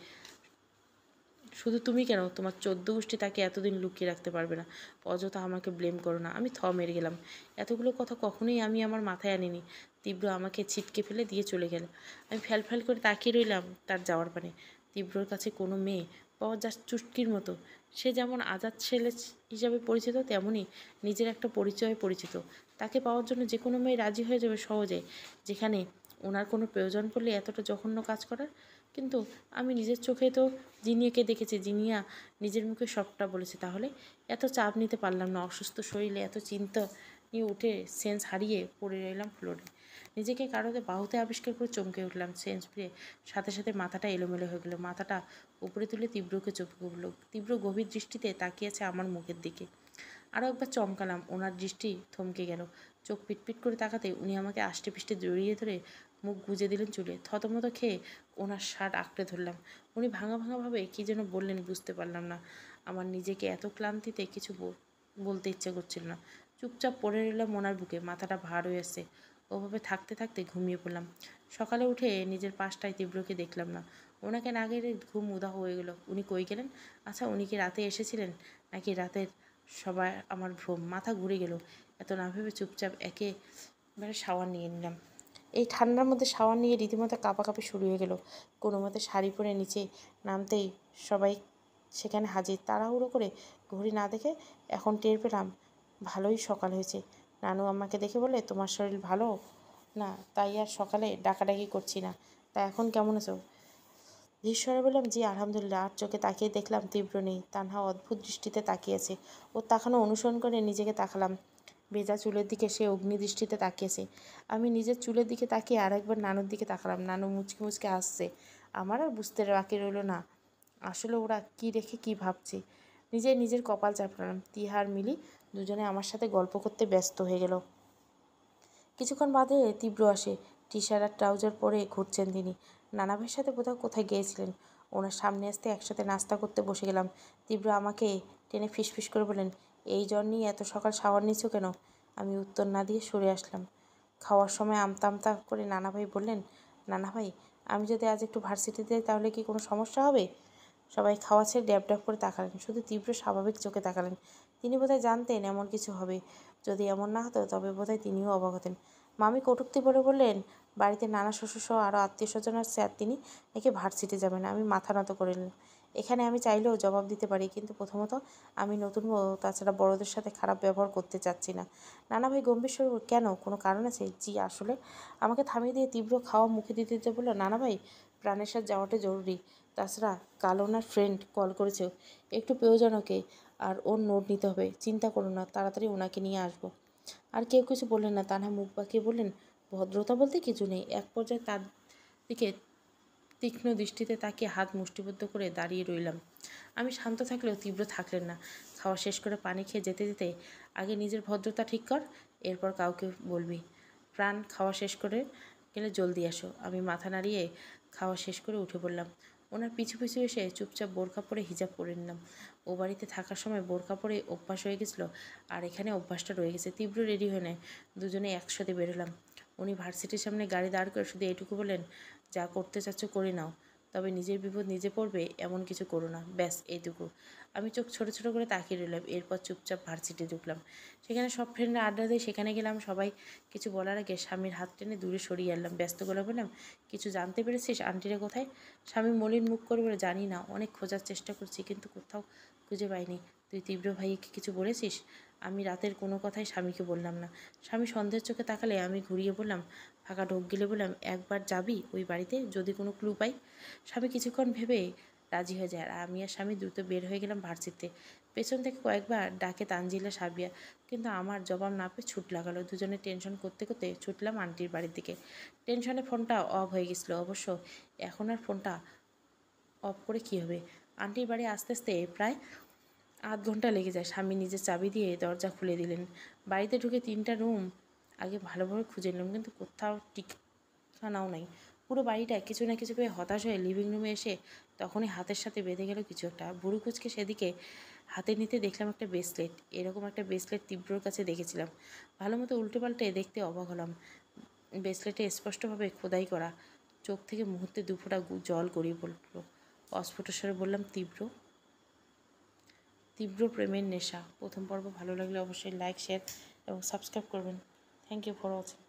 Speaker 1: শুধু তুমি কেন, তোমার 14 গোষ্ঠী তাকে এতদিন লুকিয়ে রাখতে পারবে না। অযথা আমাকে ব্লেম করো না। আমি মেরে গেলাম। এতগুলো কথা কখনোই আমি আমার মাথায় আনিনি। তীব্র আমাকে ছিটকে ফেলে দিয়ে চলে গেল। আমি ফ্যাল করে তাকিয়ে রইলাম তার যাওয়ার পানে। তীব্রর কাছে কোনো মেয়ে পাওয়া যা চুটকির মতো। সে যেমন আজাদ ছেলে হিসাবে পরিচিত, তেমনই নিজের একটা পরিচয়ে পরিচিত। তাকে পাওয়ার জন্য যে কোনো মেয়ে রাজি হয়ে যাবে সহজে, যেখানে ওনার কোনো প্রয়োজন পড়লে এতটা জঘন্য কাজ করার। কিন্তু আমি নিজের চোখে তো জিনিয়াকে দেখেছি। জিনিয়া নিজের মুখে সবটা বলেছে। তাহলে এত চাপ নিতে পারলাম না। অসুস্থ শরীরে এত চিন্তা নিয়ে উঠে সেন্স হারিয়ে পড়ে রইলাম ফ্লোরে। নিজেকে কারোতে বাহুতে আবিষ্কার করে চমকে উঠলাম। সেন্স ফিরে সাথে মাথাটা এলোমেলো হয়ে গেলো। মাথাটা উপরে তুলে তীব্রকে চমকে উঠল। তীব্র গভীর দৃষ্টিতে তাকিয়েছে আমার মুখের দিকে। আরও একবার চমকালাম। ওনার দৃষ্টি থমকে গেল। চোখ পিটপিট করে তাকাতে উনি আমাকে আষ্টে পিষ্টে জড়িয়ে ধরে মুখ গুজে দিলেন চুলে। থতমত খেয়ে ওনার শার্ট আঁকড়ে ধরলাম। উনি ভাঙাভাবে কী যেন বললেন, বুঝতে পারলাম না। আমার নিজেকে এত ক্লান্তিতে কিছু বলতে ইচ্ছে করছিল না। চুপচাপ পড়ে রইলাম ওনার বুকে, মাথাটা ভার হয়ে এসছে। ওভাবে থাকতে থাকতে ঘুমিয়ে পড়লাম। সকালে উঠে নিজের পাশটায় তীব্রকে দেখলাম না। ওনাকে না গেলে ঘুম উধাও হয়ে গেল। উনি কই গেলেন? আচ্ছা, উনি কি রাতে এসেছিলেন, নাকি রাতের সবাই আমার ভ্রম? মাথা ঘুরে গেল। এত না ভেবে চুপচাপ একেবারে শাওয়ার নিয়ে নিলাম। এই ঠান্ডার মধ্যে শাওয়ার নিয়ে রীতিমতো কাঁপাকাঁপি শুরু হয়ে গেল। কোনো মতে শাড়ি পরে নিচে নামতেই সবাই সেখানে হাজির। তাড়াহুড়ো করে ঘড়ি না দেখে এখন টের পেলাম ভালোই সকাল হয়েছে। নানু আম্মাকে দেখে বলে, তোমার শরীর ভালো না, তাই আর সকালে ডাকাডাকি করছি না। তা এখন কেমন আছো? ধীরস্বরে বললাম, জি আলহামদুলিল্লাহ। আর চোখে তাকিয়ে দেখলাম তীব্র নেই। তানহা অদ্ভুত দৃষ্টিতে তাকিয়েছে। ওর তাকানো অনুসরণ করে নিজেকে তাকালাম। ভেজা চুলের দিকে সে অগ্নি দৃষ্টিতে তাকিয়েছে। আমি নিজের চুলের দিকে তাকিয়ে আরেকবার নানুর দিকে তাকালাম। নানু মুচকি মুচকি আসছে। আমার আর বুঝতে বাকি রইল না আসলে ওরা কি রেখে কি ভাবছে। নিজের কপাল চাপড়ালাম। তিহার মিলি দুজনে আমার সাথে গল্প করতে ব্যস্ত হয়ে গেল। কিছুক্ষণ বাদে তীব্র আসে। টি শার্ট আর ট্রাউজার পরে ঘুরছেন তিনি। নানা ভাইয়ের সাথে কোথায় গিয়েছিলেন। ওনার সামনে আসতে একসাথে নাস্তা করতে বসে গেলাম। তীব্র আমাকে টেনে ফিসফিস করে বলেন, এই জ্বর নিয়ে এত সকাল শাওয়ার নিচ্ছ কেন? আমি উত্তর না দিয়ে সরে আসলাম। খাওয়ার সময় আমতা আমতা করে নানা ভাই বললেন, নানা ভাই, আমি যদি আজ একটু ভার্সিটিতে যাই তাহলে কি কোনো সমস্যা হবে? সবাই খাওয়া ছেড়ে ড্যাব ড্যাব করে তাকালেন। শুধু তীব্র স্বাভাবিক চোখে তাকালেন। তিনি বোধহয় জানতেন এমন কিছু হবে। যদি এমন না হতো তবে বোধহয় তিনিও অবাক হতেন। মামি কটূক্তি বলে বললেন, বাড়িতে নানা শ্বশুরসহ আরও আত্মীয় স্বজন আসছে আর তিনি নাকি ভার্সিটি যাবেন। আমি মাথা নত করে নিলাম। এখানে আমি চাইলেও জবাব দিতে পারি, কিন্তু প্রথমত আমি নতুন বউ, তাছাড়া বড়দের সাথে খারাপ ব্যবহার করতে চাচ্ছি না। নানা ভাই গম্ভীর স্বরে, কেন, কোনো কারণ আছে? জি আসলে। আমাকে থামিয়ে দিয়ে তীব্র খাওয়া মুখে দিতে দিতে বলল, নানা ভাই, প্রাণের সাথে যাওয়াটা জরুরি। তাছাড়া কাল ওনার ফ্রেন্ড কল করেছে, একটু প্রয়োজন ওকে, আর ওর নোট নিতে হবে। চিন্তা করো না, তাড়াতাড়ি ওনাকে নিয়ে আসবো। আর কেউ কিছু বললেন না। তানহা মুখ বাঁকিয়ে বললেন, ভদ্রতা বলতে কিছু নেই। এক পর্যায়ে তার দিকে তীক্ষ্ণ দৃষ্টিতে তাকিয়ে হাত মুষ্টিবদ্ধ করে দাঁড়িয়ে রইলাম। আমি শান্ত থাকলেও তীব্র থাকলেন না। খাওয়া শেষ করে পানি খেয়ে যেতে যেতে, আগে নিজের ভদ্রতা ঠিক কর, এরপর কাউকে বলবি। প্রাণ, খাওয়া শেষ করে গেলে জলদি আসো। আমি মাথা নাড়িয়ে খাওয়া শেষ করে উঠে পড়লাম। ওনার পিছু পিছু এসে চুপচাপ বোরখা পরে হিজাব পরে নিলাম। ও বাড়িতে থাকার সময় বোরখা পরে অভ্যাস হয়ে গেছিলো, আর এখানে অভ্যাসটা রয়ে গেছে। তীব্র রেডি হয়ে নেয়। দুজনে একসাথে বেরোলাম। উনি ভার্সিটির সামনে গাড়ি দাঁড় করে শুধু এটুকু বলেন, যা করতে চাচ্ছ করে নাও, তবে নিজের বিপদ নিজে পড়বে এমন কিছু করো না। ব্যাস এইটুকু। আমি চোখ ছোট ছোট করে তাকিয়ে রইলাম। এরপর চুপচাপ ভার্সিটি ঢুকলাম। সেখানে সব ফ্রেন্ডরা আড্ডা দিয়ে সেখানে গেলাম। সবাই কিছু বলার আগে স্বামীর হাত টেনে দূরে সরিয়ে আনলাম। ব্যস্ত গলা বললাম, কিছু জানতে পেরেছিস আন্টিরা কোথায়? স্বামী মলিন মুখ করে বলে, জানি না, অনেক খোঁজার চেষ্টা করছি কিন্তু কোথাও খুঁজে পাইনি। তুই তীব্র ভাইকে কিছু বলেছিস? আমি রাতের কোনো কথাই স্বামীকে বললাম না। স্বামী সন্দেহের চোখে তাকালে আমি ঘুরিয়ে বললাম, ফাঁকা ঢোক গেলে বললাম, একবার যাবি ওই বাড়িতে, যদি কোনো ক্লু পাই? স্বামী কিছুক্ষণ ভেবে রাজি হয়ে যায়, আর আমি আর স্বামী দ্রুত বের হয়ে গেলাম ভার্সিটিতে। পেছন থেকে কয়েকবার ডাকে তানজিলা, সাবিয়া, কিন্তু আমার জবাব না পেয়ে ছুট লাগালো। দুজনে টেনশন করতে করতে ছুটলাম আন্টির বাড়ির দিকে। টেনশনে ফোনটা অফ হয়ে গেছিলো। অবশ্য এখন আর ফোনটা অফ করে কী হবে। আন্টির বাড়ি আসতে আসতে প্রায় আধ ঘন্টা লেগে যায়। স্বামী নিজের চাবি দিয়ে দরজা খুলে দিলেন। বাড়িতে ঢুকে 3টা রুম আগে ভালোভাবে খুঁজে নিলাম, কিন্তু কোথাও ঠিকানাও নাই। পুরো বাড়িটা কিছু না কিছু পেয়ে হতাশ হয়ে লিভিং রুমে এসে তখনই হাতের সাথে বেঁধে গেল কিছু একটা। বুড়ো কুচকে সেদিকে হাতে নিতে দেখলাম একটা ব্রেসলেট। এরকম একটা ব্রেসলেট তীব্রর কাছে দেখেছিলাম। ভালো মতো উল্টে পাল্টে দেখতে অবাক হলাম। ব্রেসলেটে স্পষ্টভাবে খোদাই করা। চোখ থেকে মুহূর্তে দুফোঁটা জল গড়িয়ে পড়ল। অস্ফুট স্বরে বললাম, তীব্র। তীব্র প্রেমের নেশা প্রথম পর্ব ভালো লাগলে অবশ্যই লাইক, শেয়ার এবং সাবস্ক্রাইব করবেন। Thank you for watching.